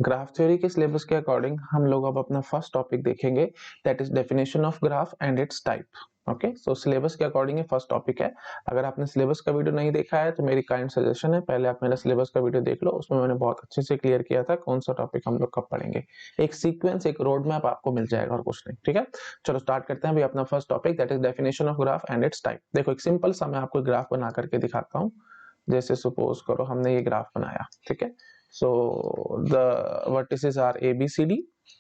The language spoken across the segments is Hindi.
ग्राफ थ्योरी के सिलेबस के अकॉर्डिंग हम लोग अब अपना फर्स्ट टॉपिक देखेंगे, that is definition of graph and it's type. Okay, so syllabus के अकॉर्डिंग ये फर्स्ट टॉपिक है। अगर आपने सिलेबस का वीडियो नहीं देखा है तो मेरी काइंड सजेशन है, पहले आप मेरा सिलेबस का वीडियो देख लो, उसमें मैंने बहुत अच्छे से क्लियर किया था कौन सा टॉपिक हम लोग कब पढ़ेंगे। एक सीक्वेंस, एक रोड मैप आपको मिल जाएगा और कुछ नहीं। ठीक है, चलो स्टार्ट करते हैं भाई अपना first topic, that is definition of graph and it's type. देखो एक सिंपल सा मैं आपको ग्राफ बना करके दिखाता हूँ। जैसे सपोज करो हमने ये ग्राफ बनाया, ठीक है, so the vertices are A B C D,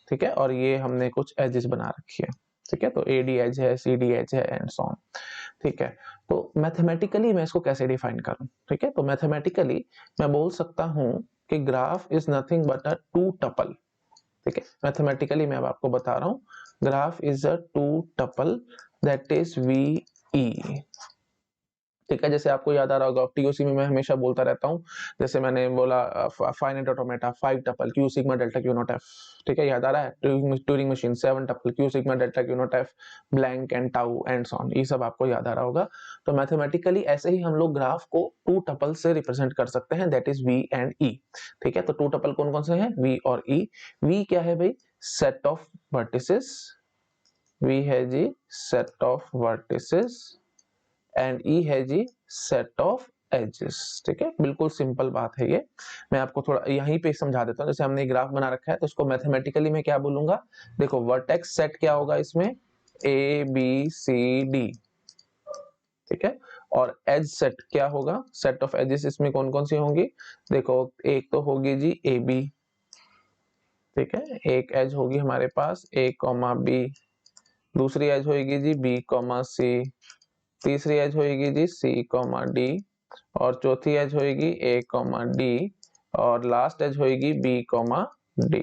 ठीक है, और ये हमने कुछ एजेस बना रखी है, ठीक है, तो ए डी एज है, सी डी एज है एंड सो ऑन। ठीक है, तो मैथमेटिकली मैं इसको कैसे डिफाइन करूं? ठीक है, तो मैथमेटिकली मैं बोल सकता हूं कि graph is nothing but a two tuple. ठीक है, मैथमेटिकली मैं अब आपको बता रहा हूं, graph is a two tuple that is V E. ठीक है, जैसे आपको याद आ रहा होगा टीओसी में मैं हमेशा बोलता रहता हूँ, जैसे मैंने बोला finite automata 5 tuple Q sigma delta Q not F. ठीक है, याद आ रहा है? Turing machine 7 tuple Q sigma delta Q not F blank and tau and so on, ये सब आपको याद आ रहा होगा। तो मैथमेटिकली ऐसे ही हम लोग ग्राफ को टू टपल से रिप्रेजेंट कर सकते हैं, दैट इज वी एंड ई। ठीक है, तो टू टपल कौन कौन से हैं? वी और ई। वी क्या है भाई? Set of vertices. वी है जी सेट ऑफ वर्टिसेस एंड ई है जी सेट ऑफ एजेस। ठीक है, बिल्कुल सिंपल बात है ये। मैं आपको थोड़ा यहीं पे समझा देता हूँ। जैसे हमने ग्राफ बना रखा है तो इसको मैथमेटिकली मैं क्या बोलूंगा? देखो वर्टेक्स सेट क्या होगा इसमें? A B C D. ठीक है, और एज सेट क्या होगा? सेट ऑफ एजेस इसमें कौन कौन सी होंगी? देखो एक तो होगी जी ए बी। ठीक है, एक एज होगी हमारे पास ए कॉमा बी, दूसरी एज होगी जी बी कॉमा सी, तीसरी एज होगी जी सी कॉमा डी, और चौथी एज होगी ए कॉमा डी, और लास्ट एज होगी बी कॉमा डी।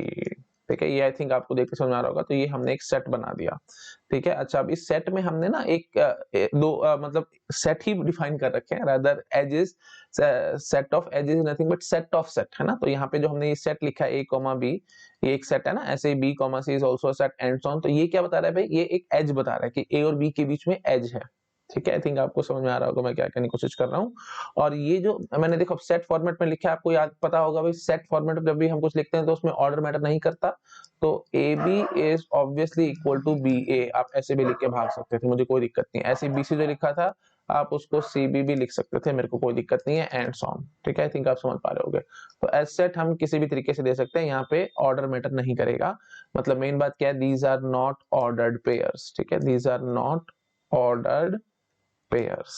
ठीक है, ये आई थिंक आपको देख के समझ आ रहा होगा। तो ये हमने एक सेट बना दिया। ठीक है, अच्छा अब इस सेट में हमने ना मतलब सेट ही डिफाइन कर रखे हैं, rather edges, set of edges nothing but set of set, है ना। तो यहाँ पे जो हमने ये सेट लिखा है ए कॉमा बी, ये एक सेट है ना, ऐसे ही B comma C is also set and so on. तो ये क्या बता रहा है भाई? ये एक एज बता रहा है कि ए और बी के बीच में एज है। ठीक है, आई थिंक आपको समझ में आ रहा होगा मैं क्या कहने की कोशिश कर रहा हूँ। और ये जो मैंने देखो सेट फॉर्मेट में लिखा है, आपको याद पता होगा भाई, सेट फॉर्मेट में जब भी हम कुछ लिखते हैं तो उसमें ऑर्डर मैटर नहीं करता। तो A B is obviously equal to B A, आप ऐसे भी लिख के भाग सकते थे, मुझे कोई दिक्कत नहीं। ऐसे बी सी जो लिखा था आप उसको सी बी भी लिख सकते थे, मेरे को कोई दिक्कत नहीं है एंड सो ऑन। ठीक है, आई थिंक आप समझ पा रहे होगे। तो एज सेट हम किसी भी तरीके से दे सकते हैं, यहाँ पे ऑर्डर मैटर नहीं करेगा। मतलब मेन बात क्या है? These are not ordered pairs. ठीक है, these are not ordered pairs.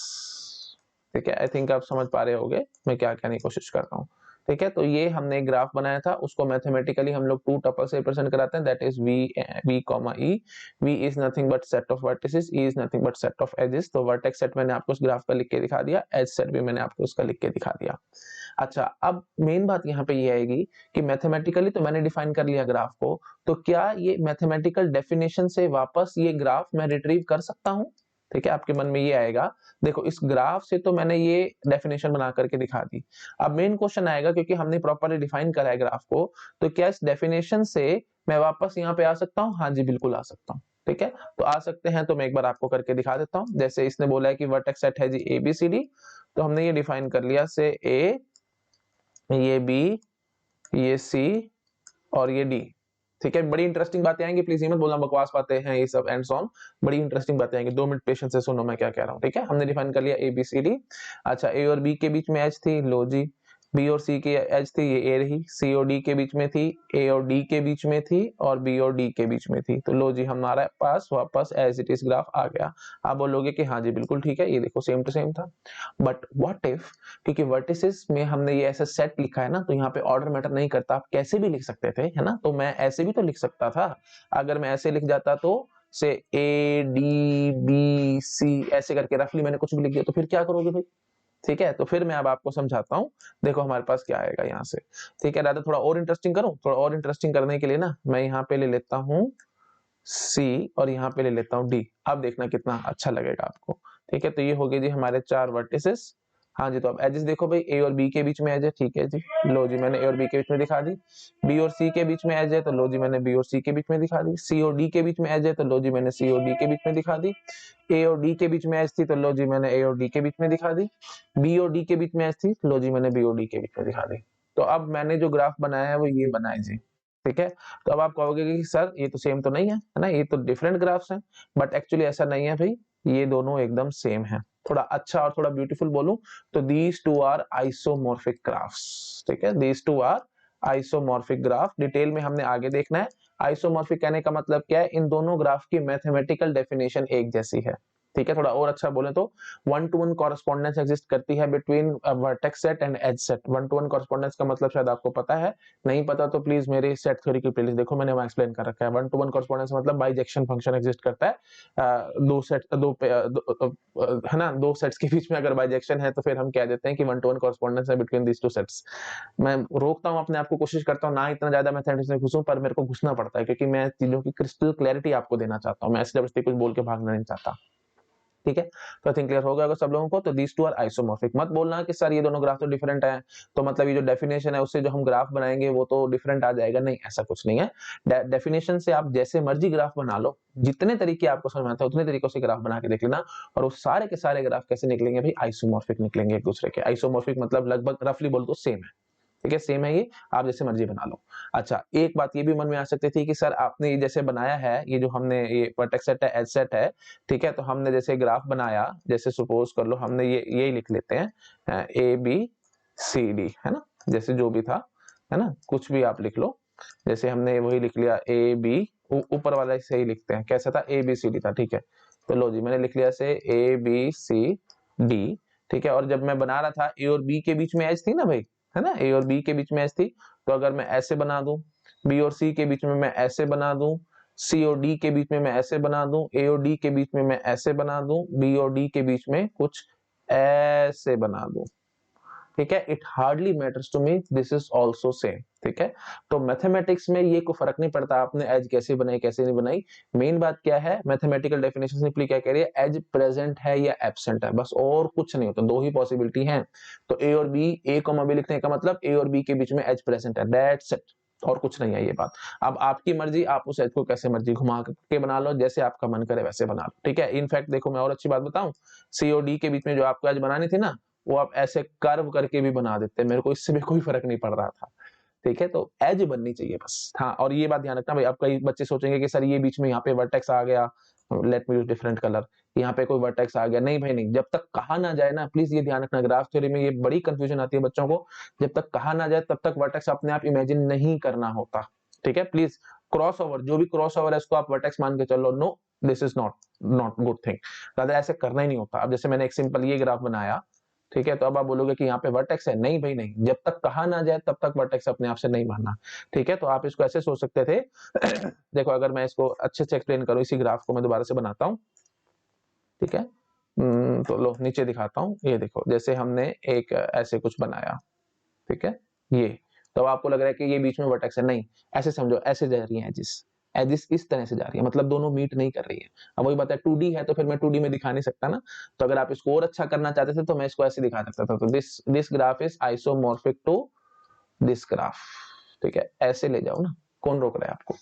ठीक है, आई थिंक आप समझ पा रहे होगे मैं क्या कहने की कोशिश कर रहा हूँ। ठीक है, तो ये हमने एक ग्राफ बनाया था, उसको मैथमेटिकली हम लोग टू टपल से रिप्रेजेंट कराते हैं, that is V comma E. V is nothing but set of vertices, E is nothing but set of edges. तो वर्टेक्स सेट मैंने आपको उस ग्राफ का लिख के दिखा दिया, एज सेट भी मैंने आपको उसका लिख के दिखा दिया। अच्छा, अब मेन बात यहाँ पे ये आएगी कि मैथमेटिकली तो मैंने डिफाइन कर लिया ग्राफ को, तो क्या ये मैथमेटिकल डेफिनेशन से वापस ये ग्राफ मैं रिट्रीव कर सकता हूँ? ठीक है, आपके मन में ये आएगा। देखो इस ग्राफ से तो मैंने ये डेफिनेशन बना करके दिखा दी। अब मेन क्वेश्चन आएगा, क्योंकि हमने प्रॉपर्ली डिफाइन करा है ग्राफ को, तो क्या इस डेफिनेशन से मैं वापस यहाँ पे आ सकता हूँ? हाँ जी, बिल्कुल आ सकता हूँ। ठीक है, तो आ सकते हैं, तो मैं एक बार आपको करके दिखा देता हूँ। जैसे इसने बोला है कि वर्टेक्स सेट है जी ए बी सी डी, तो हमने ये डिफाइन कर लिया, से ए, ये बी, ये सी और ये डी। ठीक है, बड़ी इंटरेस्टिंग बातें आएंगी, प्लीज ये मत बोलना बकवास बातें हैं ये सब एंड सो ऑन। बड़ी इंटरेस्टिंग बातें आएंगी, 2 मिनट पेशेंस से सुनो मैं क्या कह रहा हूँ। ठीक है, हमने डिफाइन कर लिया ए बी सी डी। अच्छा, ए और बी के बीच में एज थी, लो जी, बी और सी की एज थी, ये ए रही, सी और डी के बीच में थी, ए और डी के बीच में थी, और बी और डी के बीच में थी। तो लो जी, हमारे पास वापस एज इट इज ग्राफ आ गया। आप बोलोगे कि हाँ जी बिल्कुल ठीक है, ये देखो सेम टू सेम था। बट व्हाट इफ, क्योंकि वर्टिसेस में हमने ये ऐसा सेट लिखा है ना, तो यहाँ पे ऑर्डर मैटर नहीं करता, आप कैसे भी लिख सकते थे, है ना। तो मैं ऐसे भी तो लिख सकता था। अगर मैं ऐसे लिख जाता तो से ए डी बी सी ऐसे करके रफली मैंने कुछ भी लिख दिया, तो फिर क्या करोगे भाई? ठीक है, तो फिर मैं अब आपको समझाता हूँ। देखो हमारे पास क्या आएगा यहाँ से। ठीक है, दादा थोड़ा और इंटरेस्टिंग करूँ? थोड़ा और इंटरेस्टिंग करने के लिए ना मैं यहाँ पे ले लेता हूँ सी, और यहाँ पे ले लेता हूँ डी। अब देखना कितना अच्छा लगेगा आपको। ठीक है, तो ये हो गए जी हमारे 4 वर्टिसेस। हाँ जी, तो अब एजेस देखो भाई, ए और बी के बीच में एज है, ठीक है जी, लो जी मैंने ए और बी के बीच में दिखा दी। बी और सी के बीच में एज है, तो लो जी मैंने बी और सी के बीच में दिखा दी। सी और डी के बीच में एज है, तो लो जी मैंने सी और डी के बीच में दिखा दी। ए और डी के बीच में एज थी, तो लो जी मैंने ए और डी के बीच में दिखा दी। बी और डी के बीच में एज थी, लो जी मैंने बी और डी के बीच में दिखा दी। तो अब मैंने जो ग्राफ बनाया है वो ये बनाया जी। ठीक है। तो अब आप कहोगे कि सर ये तो सेम तो नहीं है ना, ये तो डिफरेंट ग्राफ्स हैं, बट एक्चुअली ऐसा नहीं है भाई, ये दोनों एकदम सेम है। थोड़ा अच्छा और थोड़ा ब्यूटीफुल बोलूं तो these two are isomorphic graphs, ठीक है, these two are isomorphic graph. Detail में हमने आगे देखना है। आइसोमॉर्फिक कहने का मतलब क्या है, इन दोनों ग्राफ की मैथमेटिकल डेफिनेशन एक जैसी है, ठीक है। थोड़ा और अच्छा बोले तो one to one correspondence exist करती है between vertex set and edge set. One to one correspondence का मतलब शायद आपको पता है, नहीं पता तो प्लीज मेरी सेट थ्योरी की प्लेलिस्ट देखो, मैंने वहां एक्सप्लेन कर रखा है। वन टू वन कॉरेस्पॉन्डेंस मतलब बाइजेक्शन फंक्शन एग्जिस्ट करता है, दो सेट है ना, दो सेट्स के बीच में अगर बाइजेक्शन है तो फिर हम कह देते हैं कि वन टू वन कॉरेस्पॉन्डेंस है बिटवीन दीज टू सेट्स। मैं रोकता हूं अपने आप को, कोशिश करता हूं ना इतना ज्यादा मैथमेटिक्स में घुसूं, पर मेरे को घुसना पड़ता है क्योंकि मैं चीजों की क्रिस्टल क्लैरिटी आपको देना चाहता हूं, मैं ऐसे जबरदस्ती कुछ बोल के भागना नहीं चाहता, ठीक है। तो आई थिंक क्लियर हो गया होगा सब लोगों को। तो दीज टू आर आइसोमॉर्फिक। मत बोलना कि सर ये दोनों ग्राफ तो डिफरेंट है, तो मतलब ये जो डेफिनेशन है उससे जो हम ग्राफ बनाएंगे वो तो डिफरेंट आ जाएगा, नहीं, ऐसा कुछ नहीं है। डेफिनेशन से आप जैसे मर्जी ग्राफ बना लो, जितने तरीके आपको समझ में आते हैं उतने तरीकों से ग्राफ बना के देख लेना, और वो सारे के सारे ग्राफ कैसे निकलेंगे भाई, आइसोमॉर्फिक निकलेंगे एक दूसरे के। आइसोमॉर्फिक मतलब लगभग रफली बोल तो सेम है, ठीक है, सेम है, ये आप जैसे मर्जी बना लो। अच्छा, एक बात ये भी मन में आ सकती थी कि सर आपने ये जैसे बनाया है, ये जो हमने ये वर्टेक्स सेट है, एज सेट है, ठीक है, तो हमने जैसे ग्राफ बनाया, जैसे सपोज कर लो हमने ये लिख लेते हैं ए बी सी डी, है ना, जैसे जो भी था, है ना, कुछ भी आप लिख लो, जैसे हमने वही लिख लिया ए बी, ऊपर वाला से ही लिखते हैं, कैसा था, ए बी सी डी था, ठीक है। तो लो जी, मैंने लिख लिया से ए बी सी डी, ठीक है। और जब मैं बना रहा था, ए और बी के बीच में एज थी ना भाई, है ना, ए और बी के बीच में एज थी, तो अगर मैं ऐसे बना दूं, बी और सी के बीच में मैं ऐसे बना दूं, सी और डी के बीच में मैं ऐसे बना दूं, ए और डी के बीच में मैं ऐसे बना दूं, बी और डी के बीच में कुछ ऐसे बना दूं, ठीक है, it hardly matters to me, this is also same, ठीक है। तो मैथमेटिक्स में ये कोई फर्क नहीं पड़ता आपने एज कैसे बनाई कैसे नहीं बनाई, मेन बात क्या है, मैथमेटिकल डेफिनेशन सिंपली क्या कह रही है, एज प्रेजेंट है या एब्सेंट है, बस, और कुछ नहीं होता, दो ही पॉसिबिलिटी है। तो ए और बी, ए कॉमा बी लिखने का मतलब ए और बी के बीच में एज प्रेजेंट है, दैट्स इट, और कुछ नहीं है ये बात। अब आपकी मर्जी, आप उस एज को कैसे मर्जी घुमा के बना लो, जैसे आपका मन करे वैसे बना लो, ठीक है। इनफैक्ट देखो मैं और अच्छी बात बताऊं, सी और डी के बीच में जो आपको एज बनानी थी ना, वो आप ऐसे कर्व करके भी बना देते, मेरे को इससे भी कोई फर्क नहीं पड़ रहा था, ठीक है। तो एज बननी चाहिए बस, हाँ। और ये बात ध्यान रखना भाई, अब कई बच्चे सोचेंगे कि सर ये बीच में यहाँ पे वर्टेक्स आ गया, let me use different colour, यहाँ पे कोई वर्टेक्स आ गया, नहीं भाई नहीं, जब तक कहा ना जाए ना, प्लीज ये ध्यान रखना, ग्राफ थ्योरी में ये बड़ी कंफ्यूजन आती है बच्चों को, जब तक कहा ना जाए तब तक वर्टेक्स अपने आप इमेजिन नहीं करना होता, ठीक है। प्लीज क्रॉस ओवर, जो भी क्रॉस ओवर है उसको आप वर्टेक्स मान के चलो, no, this is not not good thing, ज्यादा ऐसे करना ही नहीं होता। अब जैसे मैंने एक सिंपल ये ग्राफ बनाया, ठीक है, तो अब आप बोलोगे कि यहाँ पे वर्टेक्स है, नहीं भाई नहीं, जब तक कहा ना जाए तब तक वर्टेक्स अपने आप से नहीं मानना, ठीक है। तो आप इसको ऐसे सोच सकते थे देखो अगर मैं इसको अच्छे से एक्सप्लेन करूं, इसी ग्राफ को मैं दोबारा से बनाता हूं, ठीक है। तो लो नीचे दिखाता हूं, ये देखो जैसे हमने एक ऐसे कुछ बनाया, ठीक है, ये, तो आपको लग रहा है कि ये बीच में वर्टेक्स है, नहीं, ऐसे समझो, ऐसे जा रही है एजिस, एजिस इस तरह से जा रही है, मतलब दोनों मीट नहीं कर रही है। अब वही बात है, 2D है तो फिर मैं 2D में दिखा नहीं सकता ना, तो अगर आप इसको और अच्छा करना चाहते थे तो मैं इसको ऐसे दिखा सकता था, तो this graph is isomorphic to this graph, ठीक है, ऐसे ले जाओ ना, कौन रोक रहा है आपको,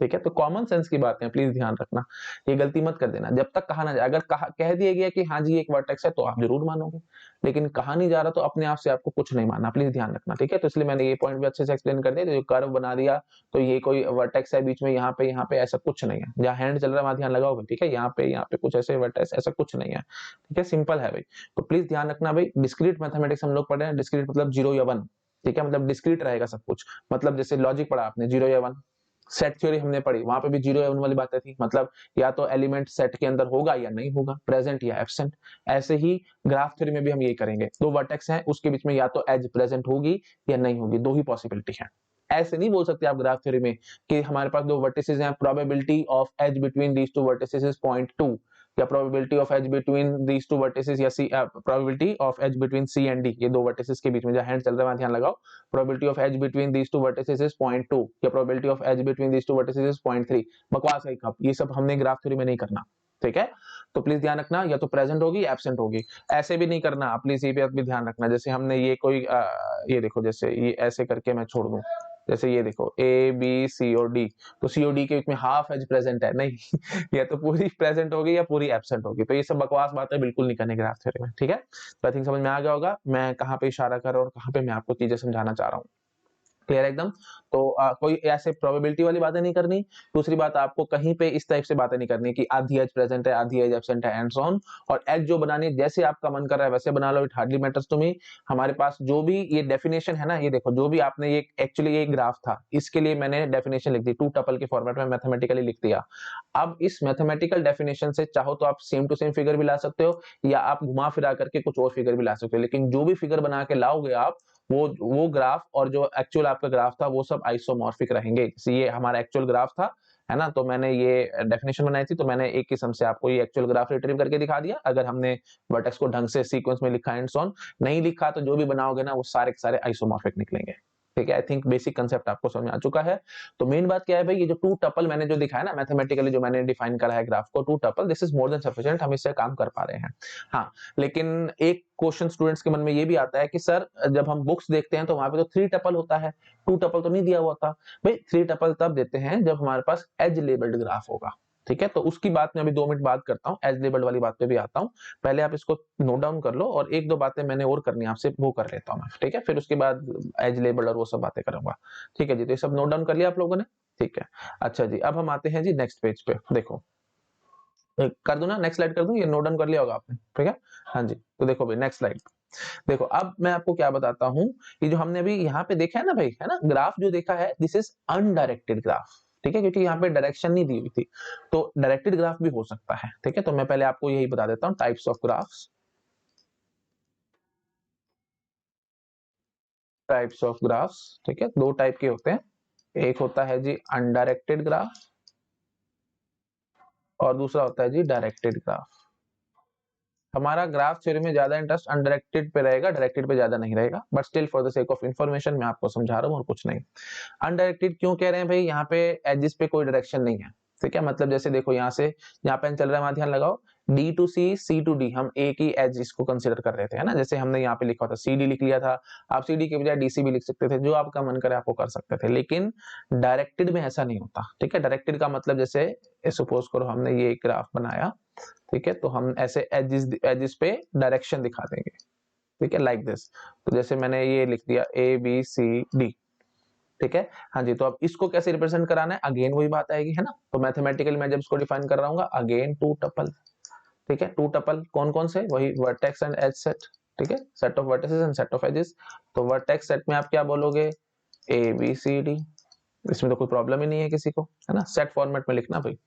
ठीक है। तो कॉमन सेंस की बात है, प्लीज ध्यान रखना, ये गलती मत कर देना, जब तक कहा ना जाए, अगर कह दिया गया कि हाँ जी एक वर्टेक्स है तो आप जरूर मानोगे, लेकिन कहा नहीं जा रहा तो अपने आप से आपको कुछ नहीं मानना, प्लीज ध्यान रखना, ठीक है। तो इसलिए मैंने ये पॉइंट भी अच्छे से एक्सप्लेन कर दिया, तो कर्व बना दिया, तो ये कोई वर्टेक्स है बीच में, यहाँ पे ऐसा कुछ नहीं है, जहाँ हैंड चल रहा है वहां ध्यान लगाओगे, ठीक है, यहाँ पे कुछ ऐसे वर्टेक्स ऐसा कुछ नहीं है, ठीक है, सिंपल है भाई। तो प्लीज ध्यान रखना भाई, डिस्क्रीट मैथमेटिक्स हम लोग पढ़े हैं, डिस्क्रीट मतलब 0 या 1, ठीक है, मतलब डिस्क्रीट रहेगा सब कुछ, मतलब जैसे लॉजिक पढ़ा आपने 0 या 1, सेट थ्योरी हमने पढ़ी, वहां पे भी 0 या 1 वाली बातें थी, मतलब या तो एलिमेंट सेट के अंदर होगा या नहीं होगा, प्रेजेंट या एब्सेंट। ऐसे ही ग्राफ थ्योरी में भी हम यही करेंगे, दो वर्टेक्स हैं उसके बीच में या तो एज प्रेजेंट होगी या नहीं होगी, दो ही पॉसिबिलिटी है। ऐसे नहीं बोल सकते आप ग्राफ थ्योरी में कि हमारे पास दो वर्टिसेस हैं, probability of edge between these two vertices is 0.2, या probability of edge between these two vertices, या C probability of edge between C and D, ये दो वर्टिसेस के बीच में जहां हैंड चल रहा है वहां ध्यान लगाओ, probability of edge between these two vertices is 0.2 या probability of edge between these two vertices is 0.3, बकवास है कब, ये सब हमने ग्राफ थ्योरी में नहीं करना, ठीक है। तो प्लीज ध्यान रखना, या तो प्रेजेंट होगी एब्सेंट होगी, ऐसे भी नहीं करना, प्लीज ये भी ध्यान रखना, जैसे हमने ये कोई ये देखो जैसे ये ऐसे करके मैं छोड़ दूं, जैसे ये देखो ए बी सी और डी, तो सी और डी के बीच में हाफ एज प्रेजेंट है, नहीं या तो पूरी प्रेजेंट होगी या पूरी एब्सेंट होगी, तो ये सब बकवास बातें बिल्कुल नहीं करने ग्राफ थ्योरी में, ठीक है। तो आई थिंक समझ में आ गया होगा मैं कहाँ पे इशारा कर रहा हूँ और कहाँ पे मैं आपको चीजें समझाना चाह रहा हूँ, क्लियर एकदम। तो कोई ऐसे प्रोबेबिलिटी वाली बातें नहीं करनी। दूसरी बात, आपको कहीं पे इस टाइप से बातें नहीं करनी कि आधी एज प्रेजेंट है, आधी एज एब्सेंट है एंड सो ऑन। और एज जो बनानी है जैसे आपका मन कर रहा है वैसे बना लो, it hardly matters to me. हमारे पास जो भी ये डेफिनेशन है ना, ये देखो जो भी आपने ये एक्चुअली ये ग्राफ था, इसके लिए मैंने डेफिनेशन लिख दी, टू टपल के फॉर्मेट में मैथमेटिकली लिख दिया। अब इस मैथमेटिकल डेफिनेशन से चाहो तो आप सेम टू सेम फिगर भी ला सकते हो, या आप घुमा फिरा करके कुछ और फिगर भी ला सकते हो, लेकिन जो भी फिगर बना के लाओगे आप, वो ग्राफ और जो एक्चुअल आपका ग्राफ था वो सब आइसोमॉर्फिक रहेंगे। ये हमारा एक्चुअल ग्राफ था, है ना, तो मैंने ये डेफिनेशन बनाई थी, तो मैंने एक किस्म से आपको ये एक्चुअल ग्राफ रिट्रीव करके दिखा दिया। अगर हमने वर्टेक्स को ढंग से सीक्वेंस में लिखा एंड सो ऑन, नहीं लिखा तो जो भी बनाओगे ना वो सारे के सारे आइसोमॉर्फिक निकलेंगे। ठीक है, आई थिंक बेसिक कंसेप्ट आपको समझ में आ चुका है। तो मेन बात क्या है भाई, ये जो टू टपल मैंने जो दिखाया ना मैथमेटिकली, जो मैंने डिफाइन करा है ग्राफ को, two tuple, this is more than sufficient, हम इससे काम कर पा रहे हैं। हाँ, लेकिन एक क्वेश्चन स्टूडेंट्स के मन में ये भी आता है कि सर जब हम बुक्स देखते हैं तो वहां पे तो थ्री टपल होता है, टू टपल तो नहीं दिया हुआ था। भाई थ्री टपल तब देते हैं जब हमारे पास एज लेबल्ड ग्राफ होगा। ठीक है, तो उसकी बात में अभी 2 मिनट बात करता हूँ, एज लेबल्ड वाली बात पे भी आता हूँ। पहले आप इसको नोट डाउन कर लो, और एक दो बातें मैंने और करनी है आपसे, वो कर लेता हूँ मैं। ठीक है, फिर उसके बाद एज लेबल्ड और वो सब बातें करूंगा। ठीक है जी, तो ये सब नोट डाउन कर लिया आप लोगों ने? ठीक है, अच्छा जी, अब हम आते हैं जी नेक्स्ट पेज पे। देखो कर दूं ना, नेक्स्ट स्लाइड कर दूं, ये नोट डाउन कर लिया होगा आपने? ठीक है, हाँ जी, तो देखो भाई नेक्स्ट स्लाइड। देखो अब मैं आपको क्या बताता हूँ, कि जो हमने अभी यहाँ पे देखा है ना भाई, है ना, ग्राफ जो देखा है, दिस इज अनडायरेक्टेड ग्राफ। ठीक है, क्योंकि यहाँ पे डायरेक्शन नहीं दी हुई थी, तो डायरेक्टेड ग्राफ भी हो सकता है। ठीक है, तो मैं पहले आपको यही बता देता हूँ, types of graphs. Types of graphs, ठीक है, दो टाइप के होते हैं, एक होता है जी अनडायरेक्टेड ग्राफ, और दूसरा होता है जी डायरेक्टेड ग्राफ। हमारा ग्राफ थ्योरी में ज्यादा इंटरेस्ट अनडायरेक्टेड पे रहेगा, डायरेक्टेड पे ज्यादा नहीं रहेगा, but still for the sake of information मैं आपको समझा रहा हूँ और कुछ नहीं। अनडायरेक्टेड क्यों कह रहे हैं भाई, यहाँ पे एजिस पे कोई डायरेक्शन नहीं है। ठीक है, मतलब जैसे देखो यहाँ से यहाँ पेन चल रहा है, वहां ध्यान लगाओ, D to C, C to D, हम एक ही एज इसको कंसिडर कर रहे थे, है ना, जैसे हमने यहाँ पे लिखा था सी डी लिख लिया था, आप सी डी के बजाय डीसी भी लिख सकते थे, जो आपका मन करे आपको कर सकते थे, लेकिन डायरेक्टेड में ऐसा नहीं होता। ठीक है, डायरेक्टेड का मतलब जैसे सपोज करो हमने ये ग्राफ बनाया, ठीक है, तो हम ऐसे एजिस एजिस पे डायरेक्शन दिखा देंगे। ठीक है, लाइक दिस, तो जैसे मैंने ये लिख दिया ए बी सी डी। ठीक है, हाँ जी, तो अब इसको कैसे रिप्रेजेंट कराना है, अगेन वही बात आएगी, है ना, तो मैथमेटिकली मैं जब इसको डिफाइन कर रहा हूँ, अगेन टू टपल। ठीक है, टू टपल कौन कौन से, वही वर्टेक्स एंड एज सेट। ठीक है, set of vertices and set of edges. तो वर्टेक्स सेट में आप क्या बोलोगे, ए बी सी डी, इसमें तो कोई प्रॉब्लम ही नहीं है किसी को, है ना, सेट फॉर्मेट में लिखना भाई,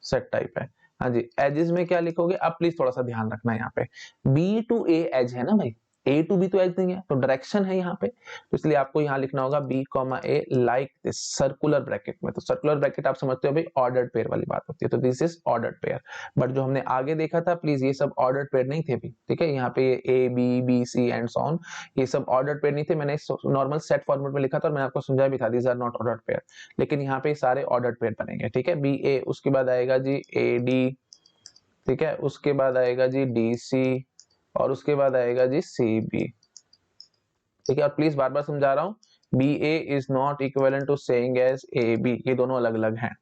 सेट टाइप है। हाँ जी, एजेस में क्या लिखोगे, अब प्लीज थोड़ा सा ध्यान रखना, यहाँ पे बी टू ए एज है ना भाई, ए टू बी तो एज नहीं है, तो डायरेक्शन है यहाँ पे, तो इसलिए आपको यहाँ लिखना होगा B comma A, like this circular bracket में। तो सर्कुलर ब्रैकेट आप समझते हो भाई, ऑर्डर्ड पेयर वाली बात होती है, तो this is ordered pair. But जो हमने आगे देखा था, प्लीज ये सब ऑर्डर्ड पेयर नहीं थे भी। ठीक है, यहाँ पे A B B C and so on, ये सब ऑर्डर्ड पेयर नहीं थे, मैंने नॉर्मल सेट फॉर्मेट में लिखा था और मैंने आपको समझाया भी था, these are not ordered pair, लेकिन यहाँ पे सारे ऑर्डर्ड पेयर बनेंगे। ठीक है, बी ए, उसके बाद आएगा जी ए डी, ठीक है, उसके बाद आएगा जी डी सी, और उसके बाद आएगा जी सी बी। ठीक है, और प्लीज बार बार समझा रहा हूँ, B A is not equivalent to saying edge A B, ये दोनों अलग अलग हैं।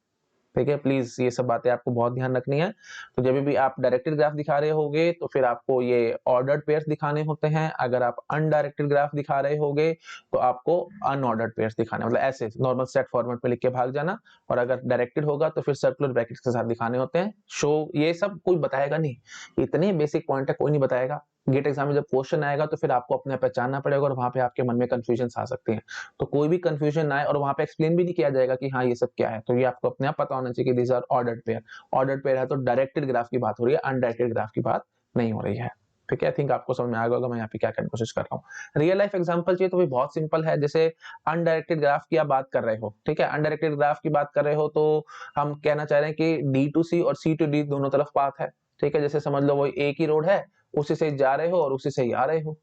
ठीक है, प्लीज ये सब बातें आपको बहुत ध्यान रखनी है। तो जब भी आप डायरेक्टेड ग्राफ दिखा रहे होगे तो फिर आपको ये ऑर्डर्ड पेयर्स दिखाने होते हैं, अगर आप अनडायरेक्टेड ग्राफ दिखा रहे होगे तो आपको अनऑर्डर्ड पेयर्स दिखाने, मतलब ऐसे नॉर्मल सेट फॉर्मेट में लिख के भाग जाना, और अगर डायरेक्टेड होगा तो फिर सर्कुलर ब्रैकेट्स के साथ दिखाने होते हैं। शो ये सब कोई बताएगा नहीं, इतने बेसिक पॉइंट है, कोई नहीं बताएगा। गेट एग्जाम में जब क्वेश्चन आएगा तो फिर आपको अपने पहचानना पड़ेगा, और वहां पे आपके मन में कंफ्यूजन आ सकती है, तो कोई भी कंफ्यूजन ना आए, और वहां पे एक्सप्लेन भी नहीं किया जाएगा कि हाँ ये सब क्या है, तो ये आपको अपने आप पता होना चाहिए कि these are ordered pair. Ordered pair है तो डायरेक्टेड ग्राफ की बात हो रही है, अनडायरेक्टेड ग्राफ की बात नहीं हो रही है। ठीक है, आई थिंक आपको समझ में आ गया होगा मैं यहाँ पे क्या करने की कोशिश कर रहा हूँ। रियल लाइफ एग्जांपल चाहिए तो भी बहुत सिंपल है, जैसे अनडायरेक्टेड ग्राफ की आप बात कर रहे हो, ठीक है, अनडायरेक्टेड ग्राफ की बात कर रहे हो, तो हम कहना चाह रहे हैं कि डी टू सी और सी टू डी दोनों तरफ पाथ है। ठीक है, जैसे समझ लो वो एक ही रोड है, उसी से जा रहे हो और उसी से ही आ रहे हो।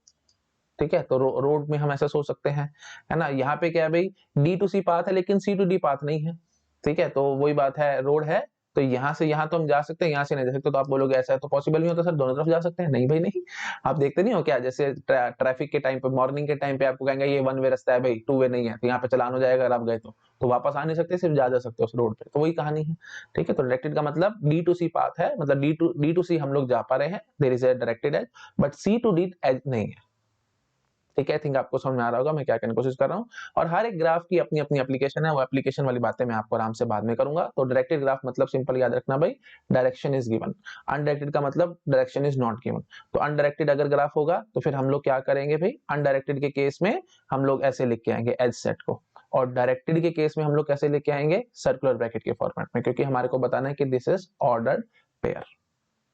ठीक है, तो रोड में हम ऐसा सोच सकते हैं, है ना, यहाँ पे क्या है भाई, डी टू सी पाथ है लेकिन सी टू डी पाथ नहीं है। ठीक है, तो वही बात है, रोड है तो यहाँ से यहाँ तो हम जा सकते हैं, यहाँ से नहीं जा सकते, तो आप बोलोगे ऐसा है तो पॉसिबल नहीं होता सर, दोनों तरफ जा सकते हैं, नहीं भाई नहीं। आप देखते नहीं हो क्या, जैसे ट्रैफिक के टाइम पे, मॉर्निंग के टाइम पे आपको कहेंगे ये वन वे रास्ता है भाई, टू वे नहीं है, तो यहाँ पे चलान हो जाएगा अगर आप गए तो वापस आ नहीं सकते, सिर्फ जा सकते हो उस रोड पे, तो वही कहानी है। ठीक है, तो डायरेक्टेड का मतलब डी टू सी पाथ है, मतलब डी टू सी हम लोग जा पा रहे हैं, there is a directed edge, but C to D edge नहीं है। ठीक है, आई थिंक आपको समझ में आ रहा होगा मैं क्या कहने की कोशिश कर रहा हूँ। और हर एक ग्राफ की अपनी अपनी एप्लीकेशन है, वो एप्लीकेशन वाली बातें मैं आपको आराम से बाद में करूंगा। तो डायरेक्टेड ग्राफ मतलब सिंपल याद रखना भाई, डायरेक्शन इज गिवन। अनडायरेक्टेड का मतलब डायरेक्शन इज नॉट गिवन। तो अनडायरेक्टेड अगर ग्राफ होगा तो फिर हम लोग क्या करेंगे भाई, अनडायरेक्टेड के केस में हम लोग ऐसे लिख के आएंगे एज सेट को, और डायरेक्टेड के केस में हम लोग कैसे लेके आएंगे, सर्कुलर ब्रैकेट के फॉर्मेट में, क्योंकि हमारे को बताना है कि दिस इज ऑर्डर्ड पेयर।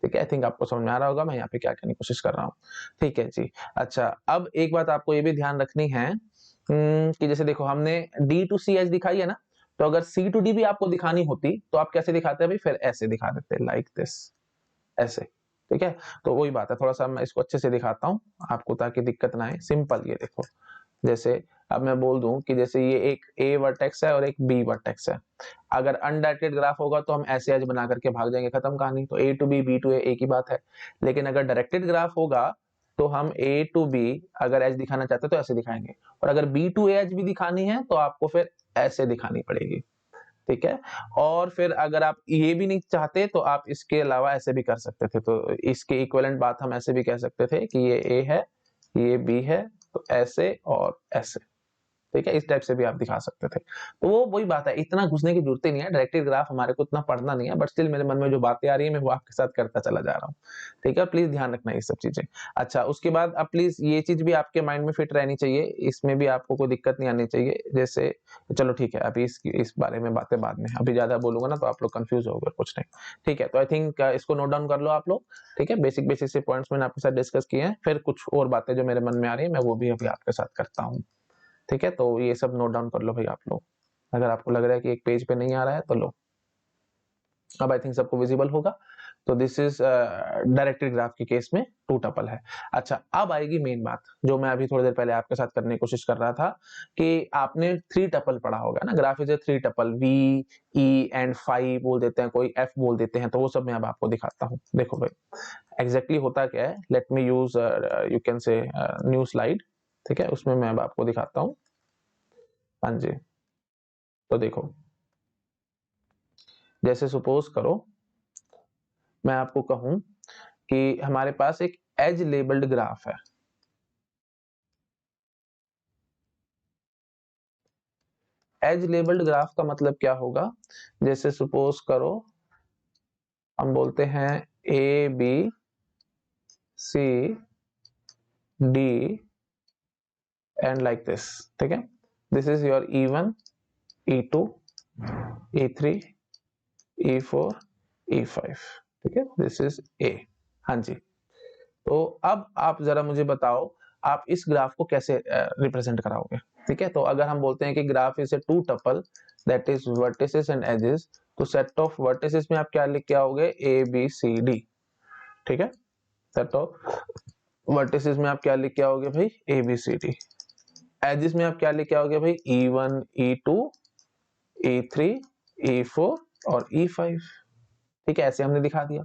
ठीक है, आई थिंक आपको समझ में आ रहा होगा मैं यहाँ पे क्या करने की कोशिश कर रहा हूँ। ठीक है जी। अच्छा, अब एक बात आपको ये भी ध्यान रखनी है कि जैसे देखो हमने डी टू सी एच दिखाई है ना, तो अगर सी टू डी भी आपको दिखानी होती तो आप कैसे दिखाते हैं भाई, फिर ऐसे दिखा देते, लाइक दिस, ऐसे। ठीक है, तो वही बात है, थोड़ा सा मैं इसको अच्छे से दिखाता हूँ आपको ताकि दिक्कत ना आए। सिंपल, ये देखो, जैसे अब मैं बोल दूं कि जैसे ये एक ए वर्टेक्स है और एक बी वर्टेक्स है। अगर अनडायरेक्टेड ग्राफ होगा तो हम ऐसे एज बना करके भाग जाएंगे, खत्म कहानी। तो ए टू बी टू ए एक ही बात है। लेकिन अगर डायरेक्टेड ग्राफ होगा तो हम ए टू बी अगर एज दिखाना चाहते हैं तो ऐसे दिखाएंगे, और अगर बी टू ए एज भी दिखानी है तो आपको फिर ऐसे दिखानी पड़ेगी। ठीक है, और फिर अगर आप ये भी नहीं चाहते तो आप इसके अलावा ऐसे भी कर सकते थे। तो इसके इक्विवेलेंट बात हम ऐसे भी कह सकते थे कि ये ए है, ये बी है, तो ऐसे और ऐसे। ठीक है, इस टाइप से भी आप दिखा सकते थे। तो वो वही बात है, इतना घुसने की जरूरत ही नहीं है, डायरेक्टेड ग्राफ हमारे को इतना पढ़ना नहीं है, बट स्टिल मेरे मन में जो बातें आ रही है मैं वो आपके साथ करता चला जा रहा हूँ। ठीक है, प्लीज ध्यान रखना ये सब चीजें। अच्छा, उसके बाद अब प्लीज ये चीज भी आपके माइंड में फिट रहनी चाहिए, इसमें भी आपको कोई दिक्कत नहीं आनी चाहिए। जैसे चलो ठीक है, अभी इस बारे में बातें बाद में, अभी ज्यादा बोलूंगा ना तो आप लोग कंफ्यूज होगे, कुछ नहीं। ठीक है, तो आई थिंक इसको नोट डाउन कर लो आप लोग। ठीक है, बेसिक बेसिक से पॉइंट्स मैंने आपके साथ डिस्कस किए हैं, फिर कुछ और बातें जो मेरे मन में आ रही है मैं वो भी अभी आपके साथ करता हूँ। ठीक है, तो ये सब नोट डाउन कर लो भाई आप लोग। अगर आपको लग रहा है कि एक पेज पे नहीं आ रहा है तो लो, अब आई थिंक सबको विजिबल होगा। तो दिस इज डायरेक्टेड ग्राफ के केस में टू टपल है। अच्छा, अब आएगी मेन बात जो मैं अभी थोड़ी देर पहले आपके साथ करने की कोशिश कर रहा था, कि आपने थ्री टपल पढ़ा होगा ना, graph is a three tuple, V E and phi बोल देते हैं, कोई एफ बोल देते हैं, तो वो सब मैं अब आपको दिखाता हूँ। देखो भाई एग्जैक्टली होता क्या है, let me use you can से न्यू स्लाइड। ठीक है, उसमें मैं अब आपको दिखाता हूँ। हाँ जी, तो देखो, जैसे सपोज करो मैं आपको कहूं कि हमारे पास एक एज लेबल्ड ग्राफ है। एज लेबल्ड ग्राफ का मतलब क्या होगा, जैसे सपोज करो हम बोलते हैं A B C D and like this. ठीक है, this is your E1 E2 E3 E4 E5। ठीक है, दिस इज ए। हाँ जी, तो अब आप जरा मुझे बताओ आप इस ग्राफ को कैसे रिप्रेजेंट कराओगे। ठीक है, तो अगर हम बोलते हैं कि graph is a two tuple that is vertices and edges, तो सेट ऑफ वर्टिसेस में आप क्या लिख के आओगे, ए बी सी डी। ठीक है, सेट ऑफ वर्टिसेस में आप क्या लिख के आओगे भाई, A B C D. Edges में आप क्या लिख के आओगे भाई, E1 E2 E3 E4 और E5। ठीक है, ऐसे हमने दिखा दिया।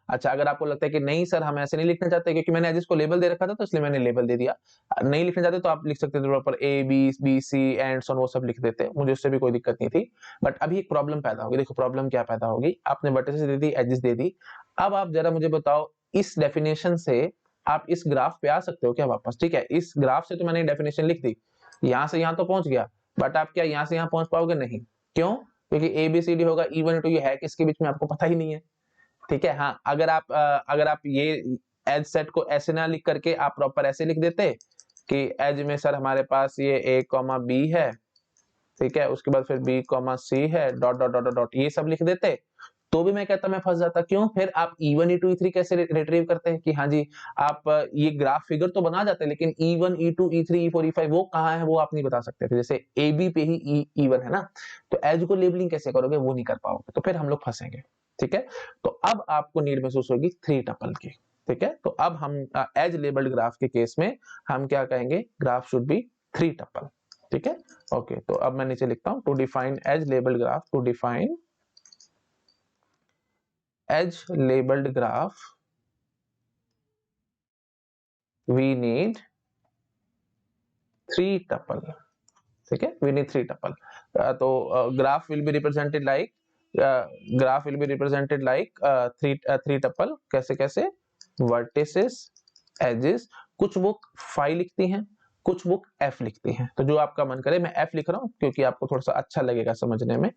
अच्छा, अगर आपको लगता है कि नहीं सर हम ऐसे नहीं लिखना चाहते क्योंकि मैंने एजेस को लेबल दे रखा था तो इसलिए मैंने लेबल दे दिया, नहीं लिखना चाहते तो आप लिख सकते थे proper A B C and so वो सब लिख देते, मुझे उससे भी कोई दिक्कत नहीं थी। बट अभी एक प्रॉब्लम पैदा होगी। देखो प्रॉब्लम क्या पैदा होगी, आपने वर्टिसेस दे दी, एजेस दे दी, अब आप जरा मुझे बताओ इस डेफिनेशन से आप इस ग्राफ पे आ सकते हो क्या वापस। ठीक है, इस ग्राफ से तो मैंने डेफिनेशन लिख दी, यहां से यहां तो पहुंच गया, बट आप क्या यहां से यहां पहुंच पाओगे, नहीं। क्यों, क्योंकि ए बी सी डी होगा, E1 E2 ये है किसके बीच में आपको पता ही नहीं है। ठीक है, हाँ, अगर आप ये एज सेट को ऐसे ना लिख करके आप प्रॉपर ऐसे लिख देते कि एज में सर हमारे पास ये ए कॉमा बी है, ठीक है, उसके बाद फिर बी कॉमा सी है, डॉट डॉट डॉट डॉट ये सब लिख देते, तो भी मैं कहता मैं फंस जाता। क्यों, फिर आप E1 E2 E3 कैसे रिट्रीव करते हैं कि हाँ जी आप ये ग्राफ फिगर तो बना जाते हैं, लेकिन E1 E2 E3 E4 E5 वो कहाँ है वो आप नहीं बता सकते थे। जैसे ए बी पे ही E1 है ना, तो एज को लेबलिंग कैसे करोगे, वो नहीं कर पाओगे, तो फिर हम लोग फंसेंगे। ठीक है, तो अब आपको नीड महसूस होगी थ्री टपल की। ठीक है, तो अब हम एज लेबल्ड ग्राफ के केस में हम क्या कहेंगे, graph should be three tuple. ठीक है, ओके, तो अब मैं नीचे लिखता हूं, to define edge labelled graph, to define edge labelled graph we need three tuple. ठीक है, we need थ्री टपल। तो graph will be represented like three tuple. कैसे कैसे, वर्टिसेस एजेस, कुछ वो फाई लिखती हैं कुछ बुक एफ लिखती हैं, तो जो आपका मन करे, मैं एफ लिख रहा हूँ क्योंकि आपको थोड़ा सा अच्छा लगेगा समझने में,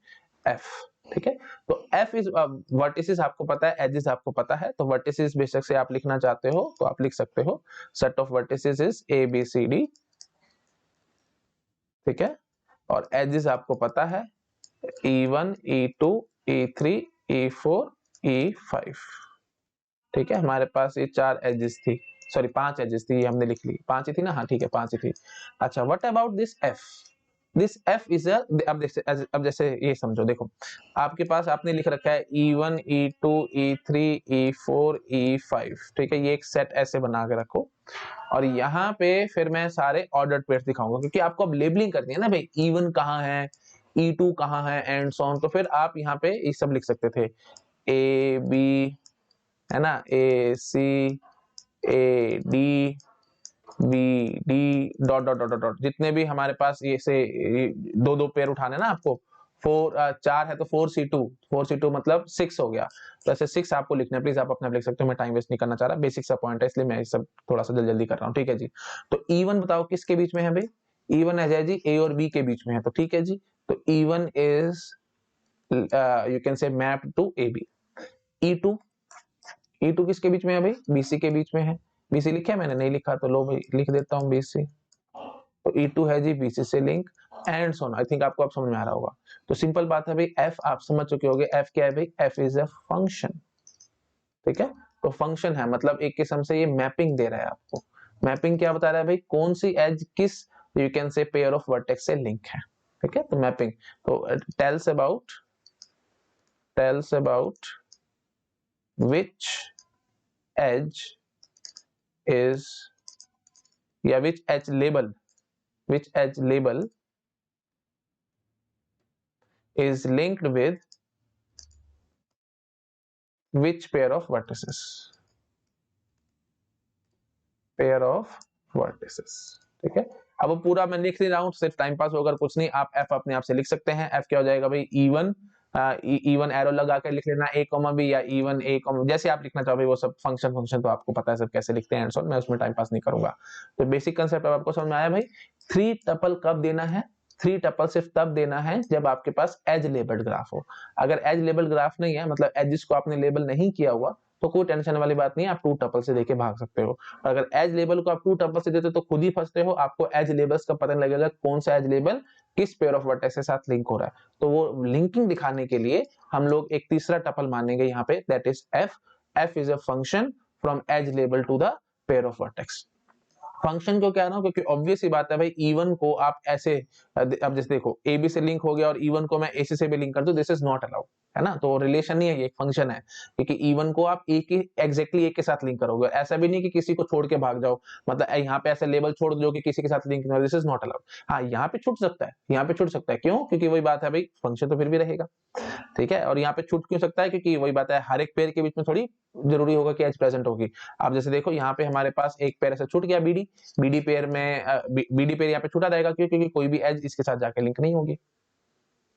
एफ। ठीक है, तो एफ इज वर्टिसेस आपको पता है, एजेस आपको पता है, तो वर्टिसेस बेशक से आप लिखना चाहते हो तो आप लिख सकते हो, set of vertices is A B C D. ठीक है, और एजेस आपको पता है E1 E2 E3 E4 E5। ठीक है, हमारे पास ये 4 एजेस थी, सॉरी 5 एजेस थी, ये हमने लिख ली, 5 ही थी ना, हाँ ठीक है 5 ही थी। अच्छा, what about this F? This F is अब जैसे ये समझो, देखो आपके पास आपने लिख रखा है E1 E2 E3 E4 E5। ठीक है, ये एक सेट ऐसे बना के रखो, और यहाँ पे फिर मैं सारे ऑर्डर्ड पेयर्स दिखाऊंगा, क्योंकि आपको अब लेबलिंग करनी है ना भाई, E1 कहाँ है, E2 कहाँ है, एंड सो ऑन। तो फिर आप यहाँ पे ये सब लिख सकते थे, ए बी, है ना, A C A D B D dot dot dot dot, जितने भी हमारे पास ये से दो दो पेयर उठाने ना आपको, 4 है तो 4C2 मतलब 6 हो गया, तो ऐसे 6 आपको लिखना है। प्लीज आप अपने लिख सकते हो, मैं टाइम वेस्ट नहीं करना चाह रहा, बेसिक सा पॉइंट है इसलिए मैं सब थोड़ा सा जल्दी जल्दी कर रहा हूँ। ठीक है जी, तो E1 बताओ किसके बीच में है भाई? E1 है जी ए और बी के बीच में है, तो ठीक है जी, तो E1 is you can say mapped to A B. E2 किसके बीच में है भाई? BC के बीच में है। BC लिखा है मैंने? नहीं लिखा, तो लो भाई लिख देता हूँ BC। तो E2 है जी BC से link, and so on. I think आपको अब समझ में आ रहा होगा। तो सिंपल बात है भाई, F आप समझ चुके होगे, F क्या है भाई? F is a function. ठीक है, तो फंक्शन है मतलब एक किस्म से ये मैपिंग दे रहा है आपको। मैपिंग क्या बता रहा है भाई? कौन सी एज किस, यू कैन से पेयर ऑफ वर्टेक्स से लिंक है। ठीक है, तो मैपिंग तो tells about which edge is, या which edge label is linked with which pair of vertices, ठीक है। अब वो पूरा मैं लिख नहीं रहा हूं, सिर्फ टाइम पास होकर कुछ नहीं, आप एफ अपने आप से लिख सकते हैं। एफ क्या हो जाएगा भाई? E1 एरो लगा के लिख लेना, A, B, या E1 A, जैसे आप लिखना चाहो भाई, वो सब फंक्शन तो आपको पता है सब कैसे लिखते हैं, मैं उसमें टाइम पास नहीं करूंगा। तो बेसिक कंसेप्ट आपको समझ में आया भाई? 3 टपल कब देना है? 3 टपल सिर्फ तब देना है जब आपके पास एज लेबल्ड ग्राफ हो। अगर एज लेबल्ड ग्राफ नहीं है, मतलब एजिस को आपने लेबल नहीं किया हुआ, तो कोई टेंशन वाली बात नहीं है, आप 2 टपल से देके भाग सकते हो। अगर एज लेबल को आप 2 टपल से देते हो तो खुद ही फंसते हो, आपको एज लेबल्स का पता लगेगा कौन सा एज लेबल किस पेयर ऑफ वर्टेक्स के साथ लिंक हो रहा है। तो वो लिंकिंग दिखाने के लिए हम लोग एक तीसरा टपल मानेंगे यहाँ पे, that is F is a function from edge label to the pair of vertex. Function को क्या ना, क्योंकि ऑब्वियस ही बात है भाई, E1 को आप ऐसे, अब जैसे देखो AB से लिंक हो गया और E1 को मैं AC से भी लिंक कर दूं, दिस इज नॉट अलाउड, है ना। तो रिलेशन नहीं है, ये एक फंक्शन है, क्योंकि E1 को आप एक ही एग्जैक्टली एक के साथ लिंक करोगे, ऐसा भी नहीं कि किसी को छोड़ के भाग जाओ, मतलब यहाँ पे ऐसा लेबल छोड़ दो कि किसी के साथ लिंक नहीं, दिस इज नॉट अलाउड। हाँ, यहाँ पे छूट सकता है, यहाँ पे छूट सकता है, क्यों? क्योंकि वही बात है भाई, फंक्शन तो फिर भी रहेगा। ठीक है, और यहाँ पे छूट क्यों सकता है? क्योंकि वही बात है, हर एक पेयर के बीच में थोड़ी जरूरी होगा कि एज प्रेजेंट होगी। आप जैसे देखो यहाँ पे हमारे पास एक पेयर ऐसा छूट गया, बीडी पेयर में, बीडी पेयर यहाँ पे छूटा रहेगा, क्यों? क्योंकि कोई भी एज इसके साथ जाके लिंक नहीं होगी।